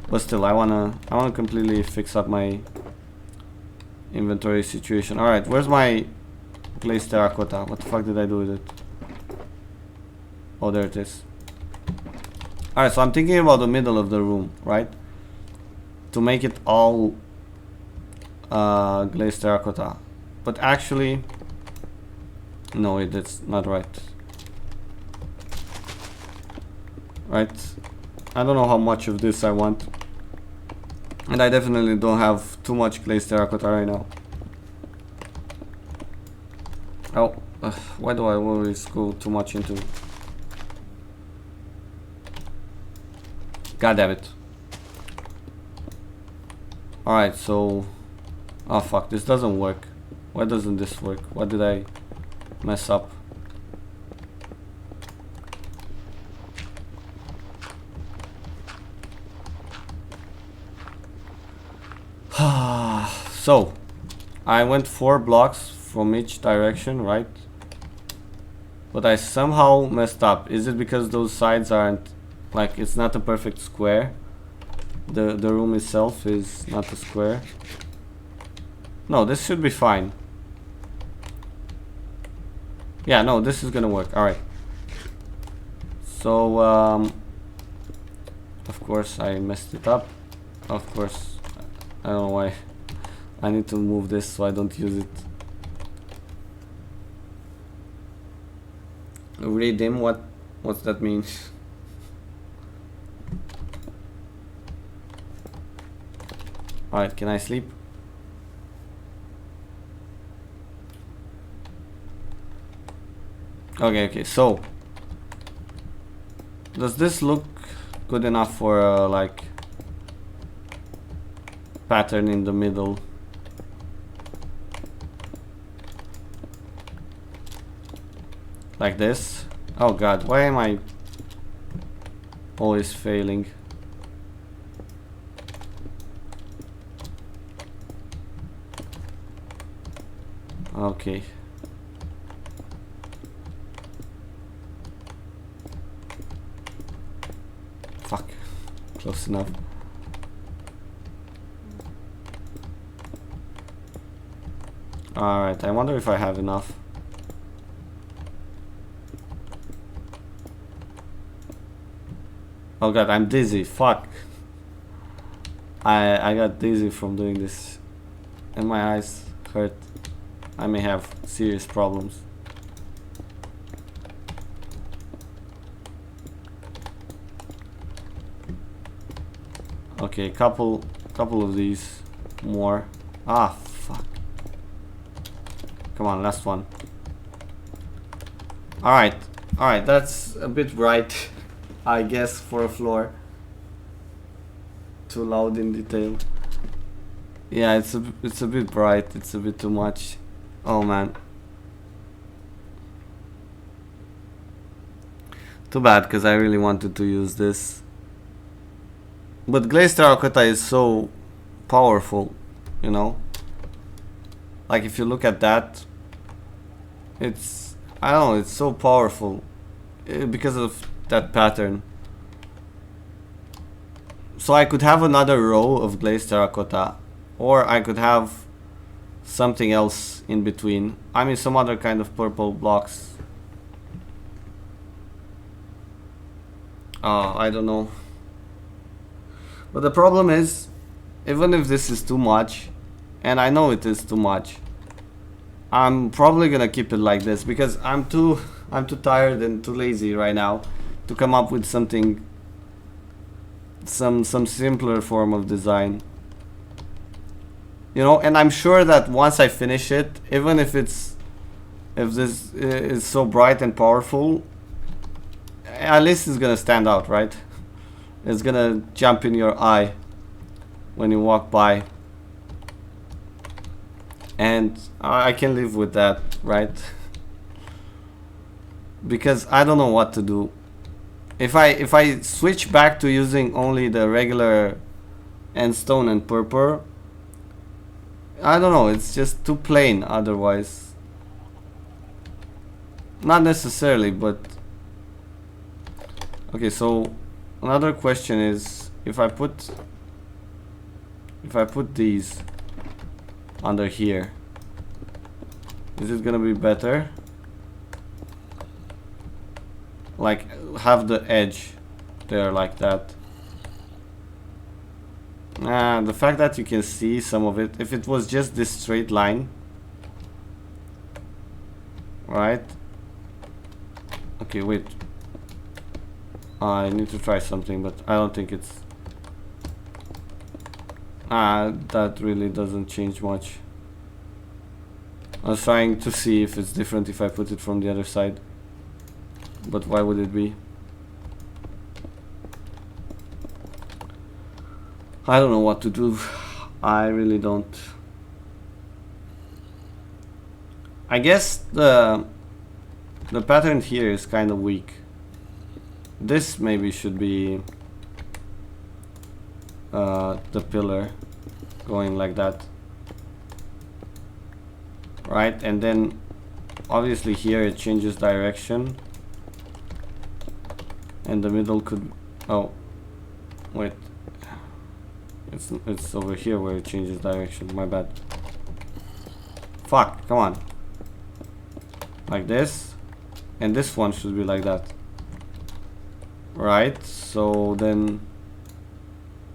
but still I wanna completely fix up my inventory situation. All right, where's my glazed terracotta? What the fuck did I do with it? Oh, there it is. All right, so I'm thinking about the middle of the room, right, to make it all glazed terracotta. But actually, no, it's not right. Right, I don't know how much of this I want, and I definitely don't have too much glazed terracotta right now. Oh, why do I always go too much into? God damn it. Alright, so oh fuck, this doesn't work. Why doesn't this work? What did I mess up? So, I went 4 blocks from each direction, right? But I somehow messed up. Is it because those sides aren't, like, it's not a perfect square? The room itself is not a square. No, this should be fine. Yeah, no, this is gonna work. Alright. So, of course I messed it up. Of course, I don't know why. I need to move this so I don't use it. Redeem, what's that mean? Alright, can I sleep? Okay, so does this look good enough for like pattern in the middle? Like this? Oh god, why am I always failing? Okay. Fuck. Close enough. Alright, I wonder if I have enough. Oh god, I'm dizzy. Fuck. I got dizzy from doing this. And my eyes hurt. I may have serious problems. Okay, couple of these more. Ah, fuck. Come on, last one. Alright, that's a bit bright, I guess, for a floor. Too loud in detail. Yeah, it's a bit bright, it's a bit too much. Oh man. Too bad, because I really wanted to use this. But glazed terracotta is so powerful, you know? Like if you look at that, it's, I don't know, it's so powerful because of that pattern. So I could have another row of glazed terracotta, or I could have something else in between. I mean, some other kind of purple blocks. I don't know. But the problem is, even if this is too much, and I know it is too much, I'm probably gonna keep it like this because I'm too tired and too lazy right now to come up with something, some simpler form of design. You know, and I'm sure that once I finish it, even if this is so bright and powerful, at least it's gonna stand out, right? It's gonna jump in your eye when you walk by, and I can live with that, right? Because I don't know what to do. If I switch back to using only the regular end stone and purple, I don't know, it's just too plain otherwise. Not necessarily, but okay, so another question is, if I put these under here, is it gonna be better? Like have the edge there like that. The fact that you can see some of it, if it was just this straight line, right? Okay, wait. I need to try something, but I don't think it's... that really doesn't change much. I was trying to see if it's different if I put it from the other side. But why would it be? I don't know what to do. I really don't. I guess the pattern here is kind of weak. This maybe should be the pillar going like that, right? And then obviously here it changes direction, and the middle could, oh wait, it's over here where it changes direction, my bad. Fuck, come on. Like this, and this one should be like that, right? So then,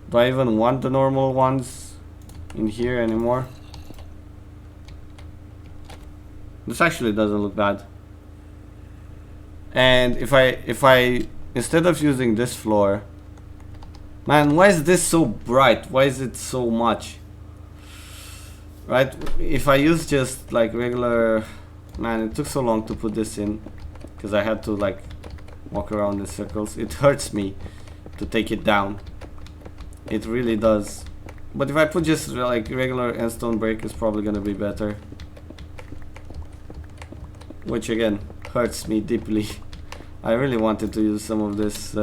do I even want the normal ones in here anymore? This actually doesn't look bad. And if I instead of using this floor, man, why is this so bright? Why is it so much? Right? If I use just like regular, man, it took so long to put this in because I had to like walk around in circles. It hurts me to take it down. It really does. But if I put just like regular end stone brick, it's probably gonna be better. Which again hurts me deeply. I really wanted to use some of this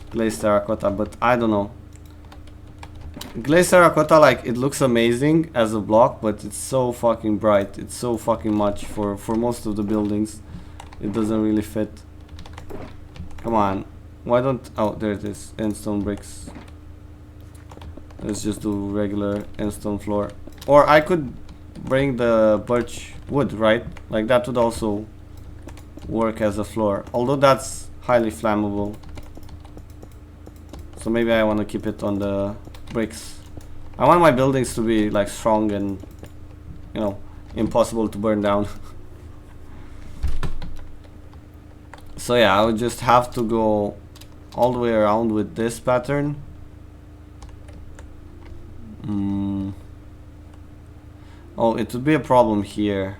glazed terracotta, but I don't know. Glazed terracotta, like, it looks amazing as a block, but it's so fucking bright. It's so fucking much for most of the buildings. It doesn't really fit. Come on. Why don't... Oh, there it is. End stone bricks. Let's just do regular end stone floor. Or I could bring the birch wood, right? Like, that would also work as a floor. Although that's highly flammable. So maybe I want to keep it on the bricks. I want my buildings to be like strong and, you know, impossible to burn down. So yeah, I would just have to go all the way around with this pattern. Oh, it would be a problem here.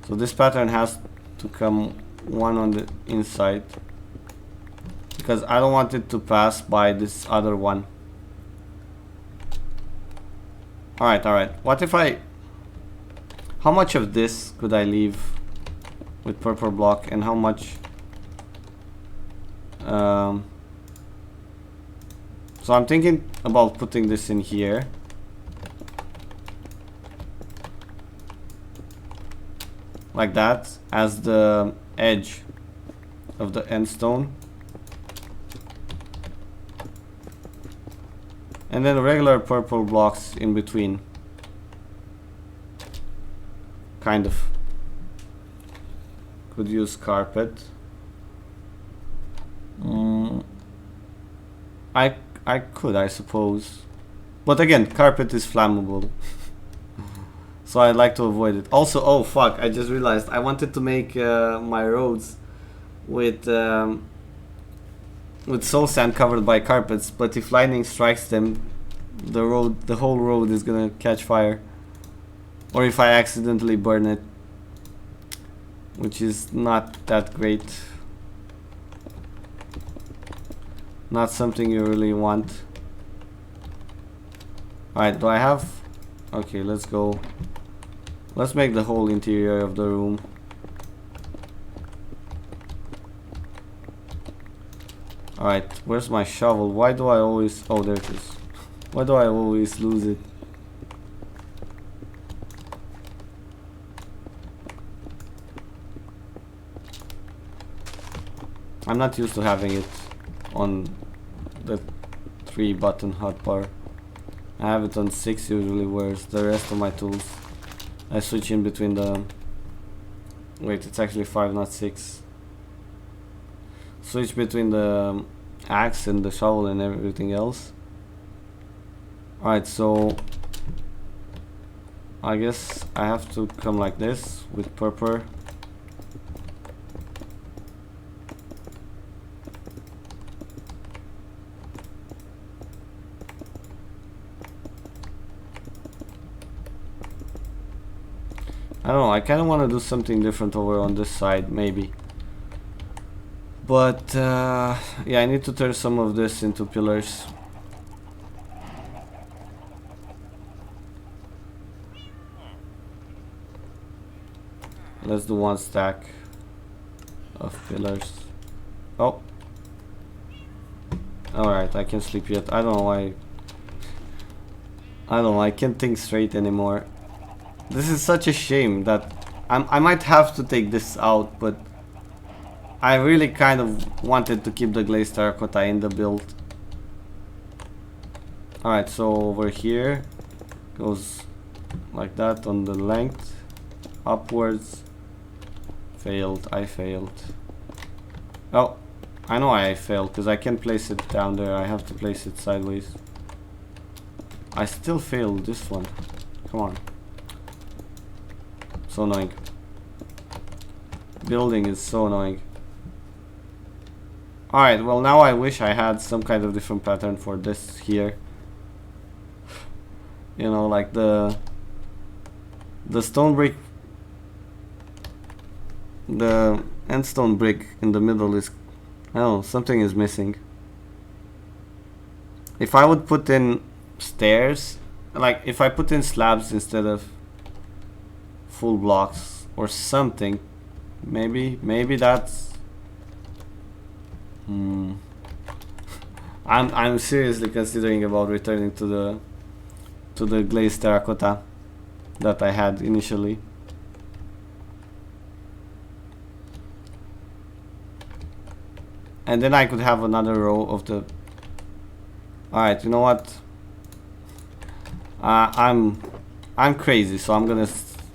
So this pattern has to come one on the inside, because I don't want it to pass by this other one. Alright. What if I... How much of this could I leave with purple block, and how much... So I'm thinking about putting this in here. Like that, as the edge of the end stone. And then regular purple blocks in between. Kind of. Could use carpet. I could, I suppose. But again, carpet is flammable. So I'd like to avoid it. Also, oh fuck, I just realized I wanted to make my roads with soul sand covered by carpets, but if lightning strikes them, the whole road is gonna catch fire. Or if I accidentally burn it, which is not that great. Not something you really want. Alright, do I have... Okay, let's go. Let's make the whole interior of the room. Alright, where's my shovel? Why do I always... Oh, there it is. Why do I always lose it? I'm not used to having it on the 3-button hotbar. I have it on 6 usually, whereas the rest of my tools I switch in between the... Wait, it's actually 5, not 6. Switch between the axe and the shovel and everything else. Alright, so I guess I have to come like this with purple. I don't know, I kind of want to do something different over on this side, maybe. But, yeah, I need to turn some of this into pillars. let's do one stack of pillars. Oh. Alright, I can sleep yet. I don't know why. I don't know, I can't think straight anymore. This is such a shame that I might have to take this out, but I really kind of wanted to keep the glazed terracotta in the build. Alright, so over here goes like that on the length, upwards. Failed, I failed. Oh, I know I failed because I can't place it down there. I have to place it sideways. I still failed this one. Come on. So annoying. Building is so annoying. Alright, well now I wish I had some kind of different pattern for this here. You know, like the stone brick, the end stone brick in the middle is, I don't know, something is missing. If I would put in stairs, like if I put in slabs instead of full blocks or something, maybe that's I'm seriously considering about returning to the glazed terracotta that I had initially. And then I could have another row of the... Alright, you know what? I'm crazy, so I'm gonna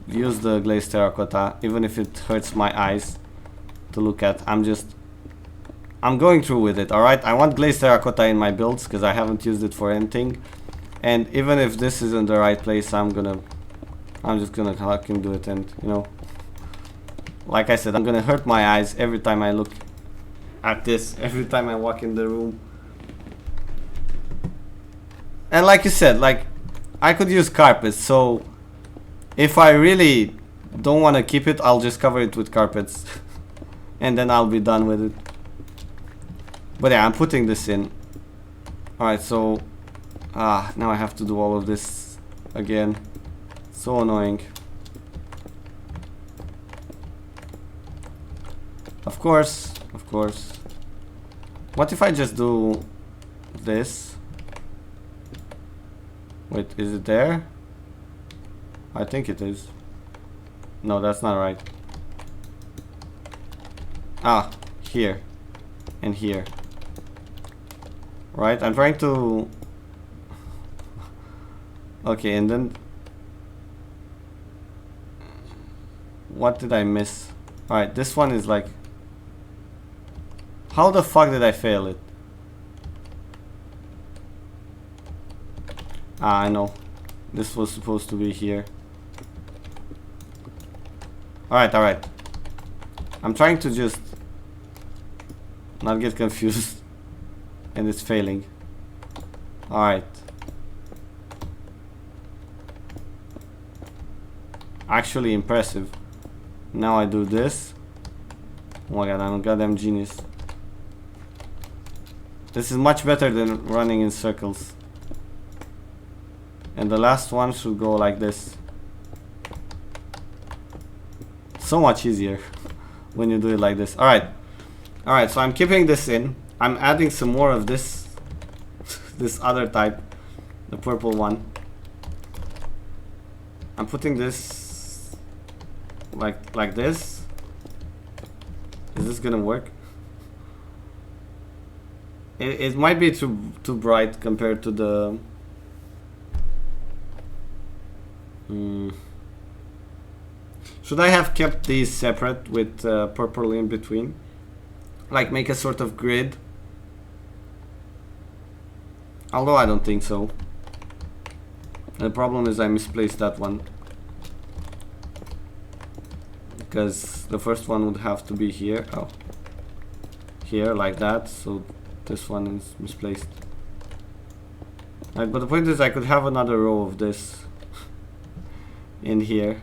use the glazed terracotta, even if it hurts my eyes to look at. I'm going through with it, alright? I want glazed terracotta in my builds because I haven't used it for anything. And even if this isn't the right place, I'm just gonna fucking do it. And you know, like I said, I'm gonna hurt my eyes every time I look at this, every time I walk in the room. And like you said, like, I could use carpets, so if I really don't want to keep it, I'll just cover it with carpets and then I'll be done with it. But yeah, I'm putting this in. Alright, so now I have to do all of this again. So annoying. Of course. What if I just do this? Wait, is it there? I think it is. No, that's not right. Here and here. Right, I'm trying to... Okay, and then... What did I miss? Alright, this one is like... How the fuck did I fail it? I know. This was supposed to be here. Alright. I'm trying to just not get confused. And it's failing. Alright. Actually impressive. Now I do this. Oh my god, I'm a goddamn genius. This is much better than running in circles. And the last one should go like this. So much easier when you do it like this. Alright, so I'm keeping this in. I'm adding some more of this this other type, the purple one. I'm putting this like this. Is this gonna work? It might be too bright compared to the Should I have kept these separate with purple in between? Like make a sort of grid? Although I don't think so. The problem is I misplaced that one. Because the first one would have to be here. Oh. Here, like that. So this one is misplaced. Right, but the point is I could have another row of this in here.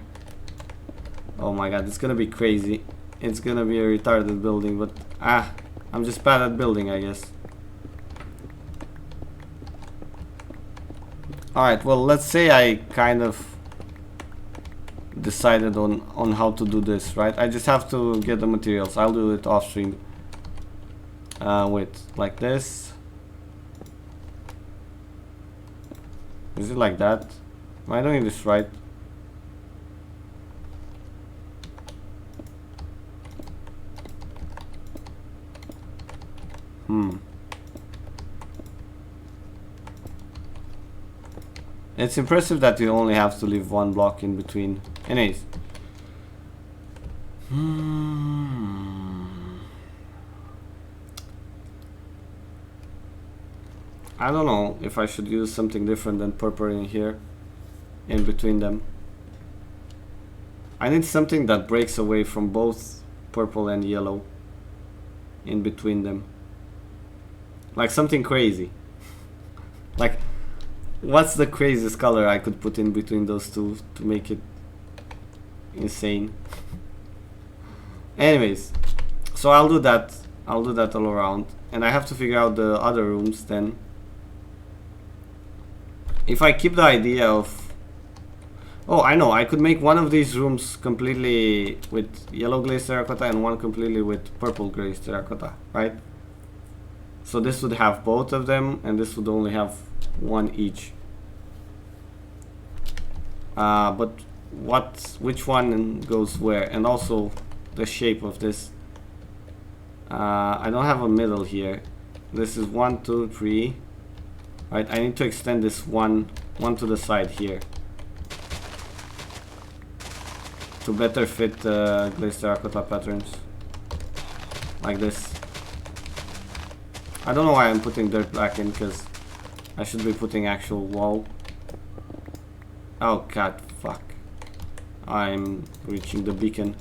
Oh my god, it's gonna be crazy. It's gonna be a retarded building, but I'm just bad at building, I guess. Alright, well, let's say I kind of decided on how to do this, right? I just have to get the materials. I'll do it off stream. Wait, like this. Is it like that? Am I doing this right? It's impressive that you only have to leave one block in between. Anyways. I don't know if I should use something different than purple in here, in between them. I need something that breaks away from both purple and yellow in between them. Like something crazy. Like, what's the craziest color I could put in between those two to make it insane? Anyways, so I'll do that all around, and I have to figure out the other rooms then. If I keep the idea of, oh, I know, I could make one of these rooms completely with yellow glazed terracotta and one completely with purple glazed terracotta, right? So this would have both of them, and this would only have one each. But which one goes where, and also the shape of this. I don't have a middle here. This is 1, 2, 3. Right, I need to extend this one to the side here to better fit the glazed terracotta patterns, like this. I don't know why I'm putting dirt black in, because I should be putting actual wall. Oh god, fuck. I'm reaching the beacon.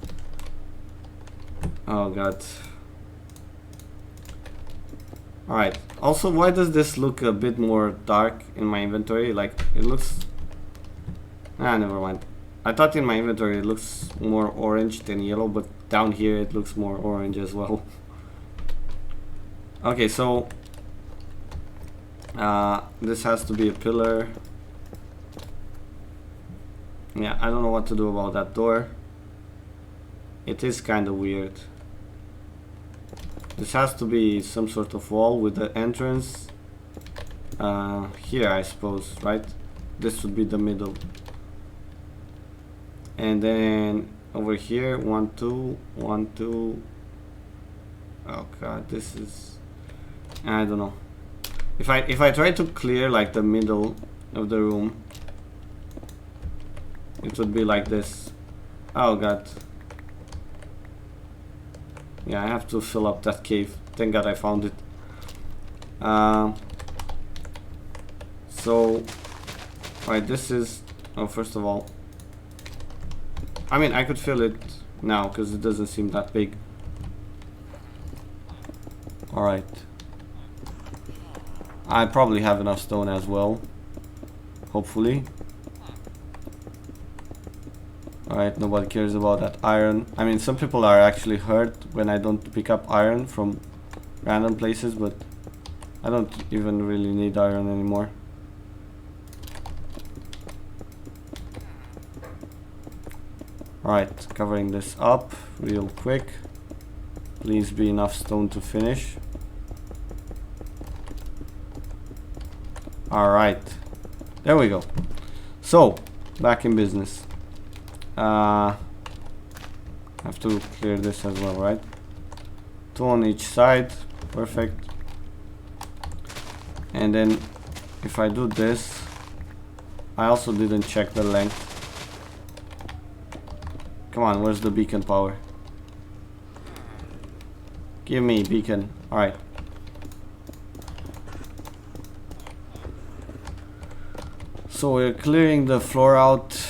Oh god. Alright, also, why does this look a bit more dark in my inventory? Like, it looks... never mind. I thought in my inventory it looks more orange than yellow, but down here it looks more orange as well. Okay, so... this has to be a pillar. Yeah, I don't know what to do about that door. It is kind of weird. This has to be some sort of wall with the entrance here, I suppose, right? This would be the middle. And then over here, 1, 2, 1, 2. Oh god, this is... I don't know. If I try to clear like the middle of the room, it would be like this. Oh god. Yeah, I have to fill up that cave. Thank god I found it. So, right, this is... oh, first of all, I mean, I could fill it now because it doesn't seem that big. Alright. I probably have enough stone as well. Hopefully. Alright, nobody cares about that iron. I mean, some people are actually hurt when I don't pick up iron from random places, but I don't even really need iron anymore. Alright, covering this up real quick. Please be enough stone to finish. Alright, there we go. So, back in business. Have to clear this as well, right? 2 on each side, perfect. And then if I do this, I also didn't check the length. Come on, where's the beacon power? Give me beacon. Alright. So we're clearing the floor out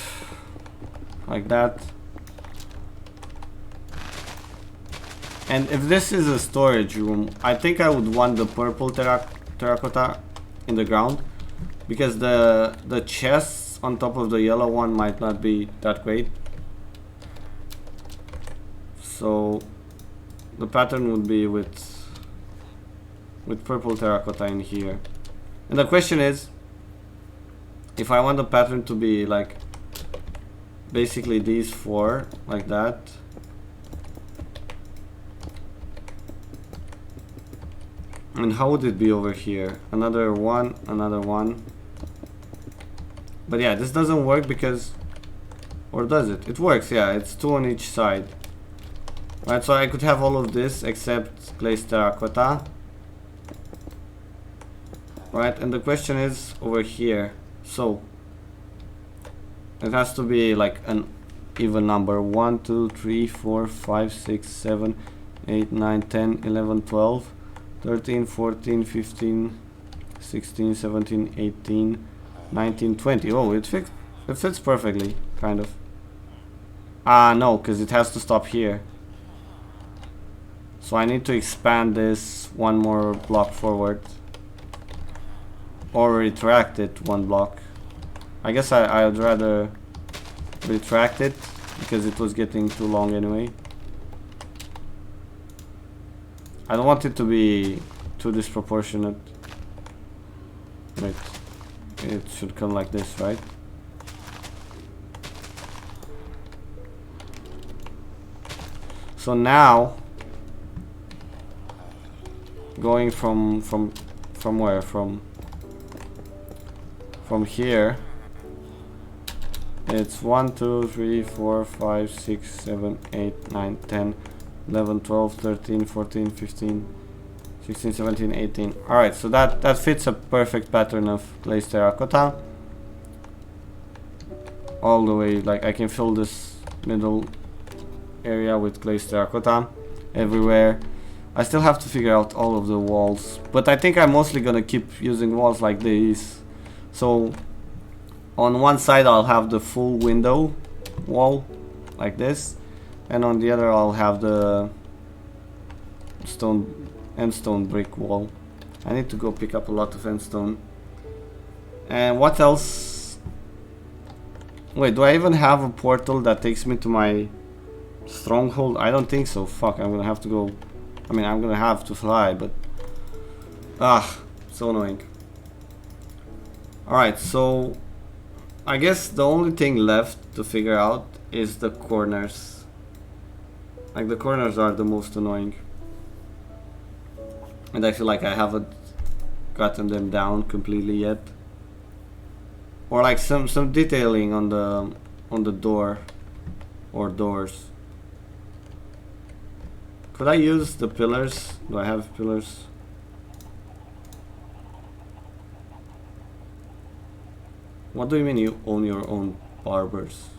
like that. And if this is a storage room, I think I would want the purple terracotta in the ground, because the chests on top of the yellow one might not be that great. So the pattern would be with purple terracotta in here. And the question is, if I want the pattern to be like basically these four like that. And how would it be over here? Another one, another one. But yeah, this doesn't work because, or does it? It works, yeah, it's 2 on each side. Right, so I could have all of this except glazed terracotta. Right, and the question is over here. So it has to be like an even number. 1, 2, 3, 4, 5, 6, 7, 8, 9, 10, 11, 12, 13, 14, 15, 16, 17, 18, 19, 20. Oh, it fits perfectly, kind of. No, because it has to stop here. So I need to expand this one more block forward. Or retract it one block. I guess I would rather retract it because it was getting too long anyway. I don't want it to be too disproportionate. Wait, it should come like this, right? So now, going from where? From here, it's 1, 2, 3, 4, 5, 6, 7, 8, 9, 10, 11, 12, 13, 14, 15, 16, 17, 18. Alright, so that fits a perfect pattern of glazed terracotta. All the way, like I can fill this middle area with glazed terracotta everywhere. I still have to figure out all of the walls, but I think I'm mostly gonna keep using walls like these. So on one side I'll have the full window wall like this, and on the other I'll have the endstone brick wall. I need to go pick up a lot of endstone. And what else? Wait, do I even have a portal that takes me to my stronghold? I don't think so. Fuck, I'm gonna have to go. I mean, I'm gonna have to fly, but so annoying. Alright, so I guess the only thing left to figure out is the corners. Like, the corners are the most annoying. And I feel like I haven't gotten them down completely yet. Or like some detailing on the door or doors. Could I use the pillars? Do I have pillars? What do you mean you own your own barbers?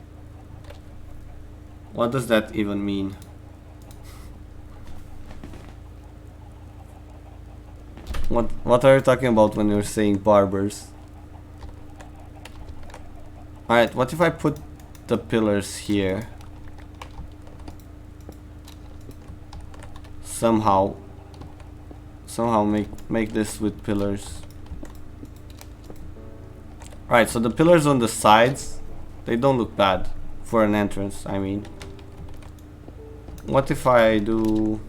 What does that even mean? What are you talking about when you're saying barbers? Alright, what if I put the pillars here? Somehow make this with pillars. Right, so the pillars on the sides, they don't look bad for an entrance, I mean. What if I do...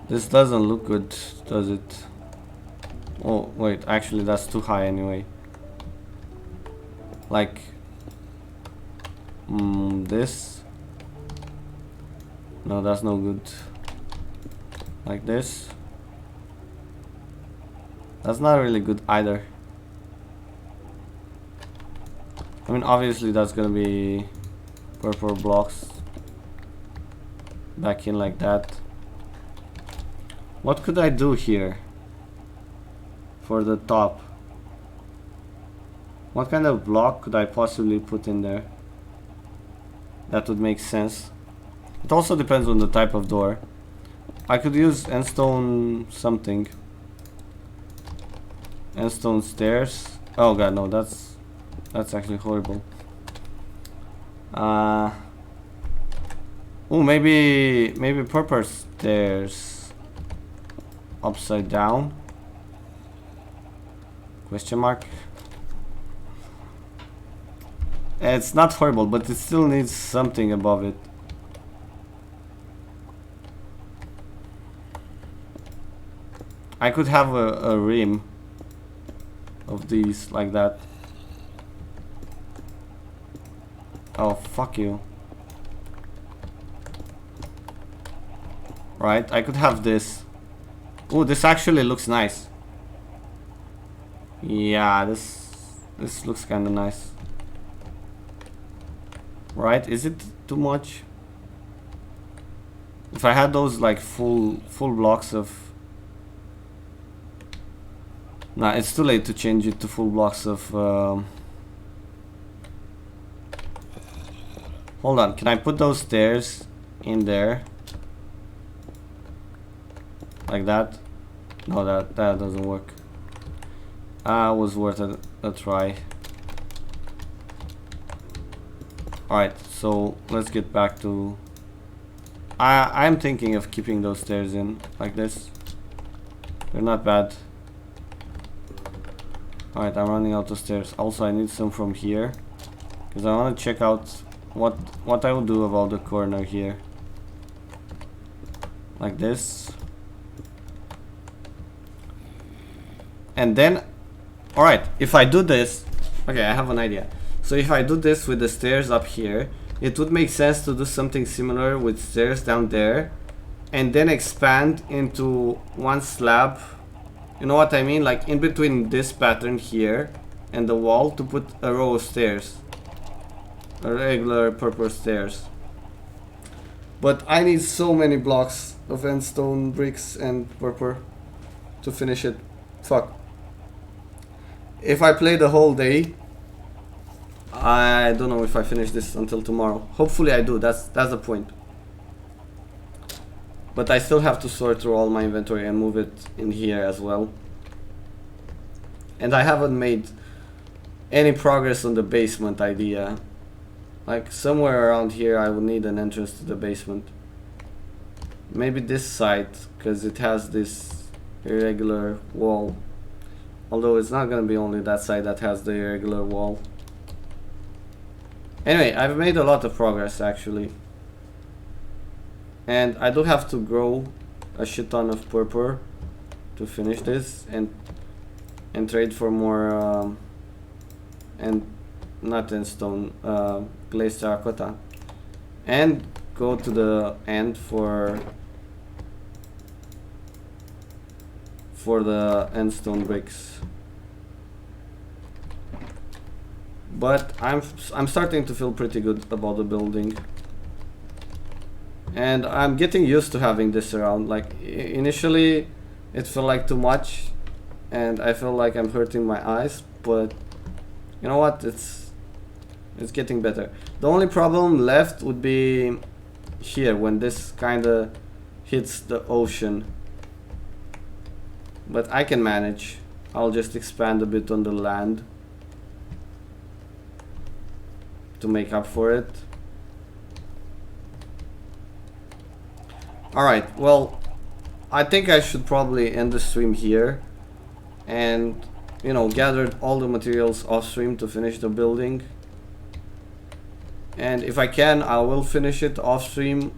this doesn't look good, does it? Oh, wait, actually that's too high anyway. Like... this? No, that's no good. Like this? That's not really good either. I mean, obviously that's gonna be purple blocks back in like that. What could I do here for the top? What kind of block could I possibly put in there that would make sense? It also depends on the type of door. I could use endstone something. Endstone stairs. Oh god, no, that's actually horrible. Oh, maybe purple stairs upside down? Question mark. It's not horrible, but it still needs something above it. I could have a rim of these like that. Oh, fuck you. Right, I could have this. Oh, this actually looks nice. Yeah, this looks kind of nice. Right, is it too much? If I had those like full blocks of... Nah, it's too late to change it to full blocks of... Hold on, can I put those stairs in there? Like that? No, that doesn't work. Was worth a try. Alright, so let's get back to... I'm thinking of keeping those stairs in, like this. They're not bad. Alright, I'm running out of stairs. Also, I need some from here, because I want to check out what I will do about the corner here. Like this. And then, alright, if I do this... Okay, I have an idea. So if I do this with the stairs up here, it would make sense to do something similar with stairs down there, and then expand into one slab. You know what I mean? Like in between this pattern here and the wall, to put a row of stairs. A regular purple stairs. But I need so many blocks of endstone bricks and purple to finish it. Fuck. If I play the whole day, I don't know if I finish this until tomorrow. Hopefully I do, that's the point. But I still have to sort through all my inventory and move it in here as well. And I haven't made any progress on the basement idea. Like somewhere around here I would need an entrance to the basement. Maybe this side, because it has this irregular wall. Although it's not gonna be only that side that has the irregular wall. Anyway, I've made a lot of progress actually. And I do have to grow a shit ton of purple to finish this and trade for more and not in stone, glazed terracotta. And go to the end for the end stone bricks. But I'm starting to feel pretty good about the building. And I'm getting used to having this around. Like initially it felt like too much and I feel like I'm hurting my eyes, but you know what, it's getting better. The only problem left would be here when this kinda hits the ocean. But I can manage. I'll just expand a bit on the land to make up for it. Alright, well, I think I should probably end the stream here and, you know, gathered all the materials off stream to finish the building. And if I can, I will finish it off stream.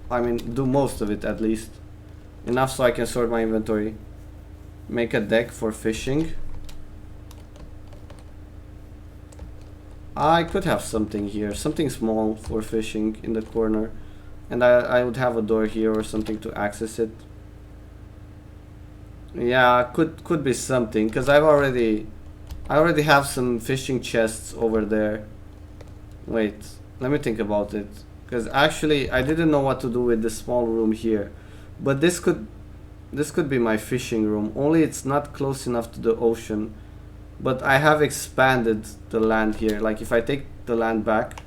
I mean, do most of it at least. Enough so I can sort my inventory. Make a deck for fishing. I could have something here, something small for fishing in the corner. And I would have a door here or something to access it. Yeah, could be something, because I already have some fishing chests over there. Wait, let me think about it, because actually I didn't know what to do with this small room here. But this could be my fishing room, only it's not close enough to the ocean. But I have expanded the land here. Like if I take the land back,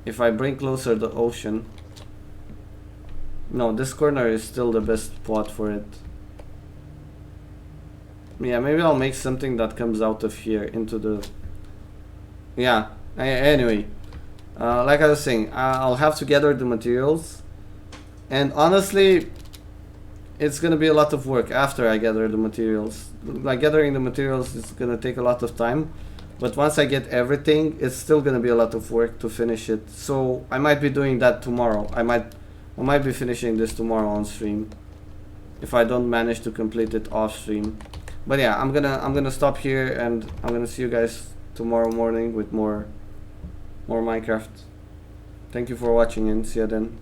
if I bring closer the ocean, no, this corner is still the best spot for it. Yeah, maybe I'll make something that comes out of here into the... Yeah, anyway, like I was saying, I'll have to gather the materials. And honestly, it's gonna be a lot of work after I gather the materials. Like gathering the materials is gonna take a lot of time. But once I get everything, it's still gonna be a lot of work to finish it. So I might be doing that tomorrow. I might be finishing this tomorrow on stream. if I don't manage to complete it off stream. But yeah, I'm gonna stop here, and I'm gonna see you guys tomorrow morning with more Minecraft. Thank you for watching, and see you then.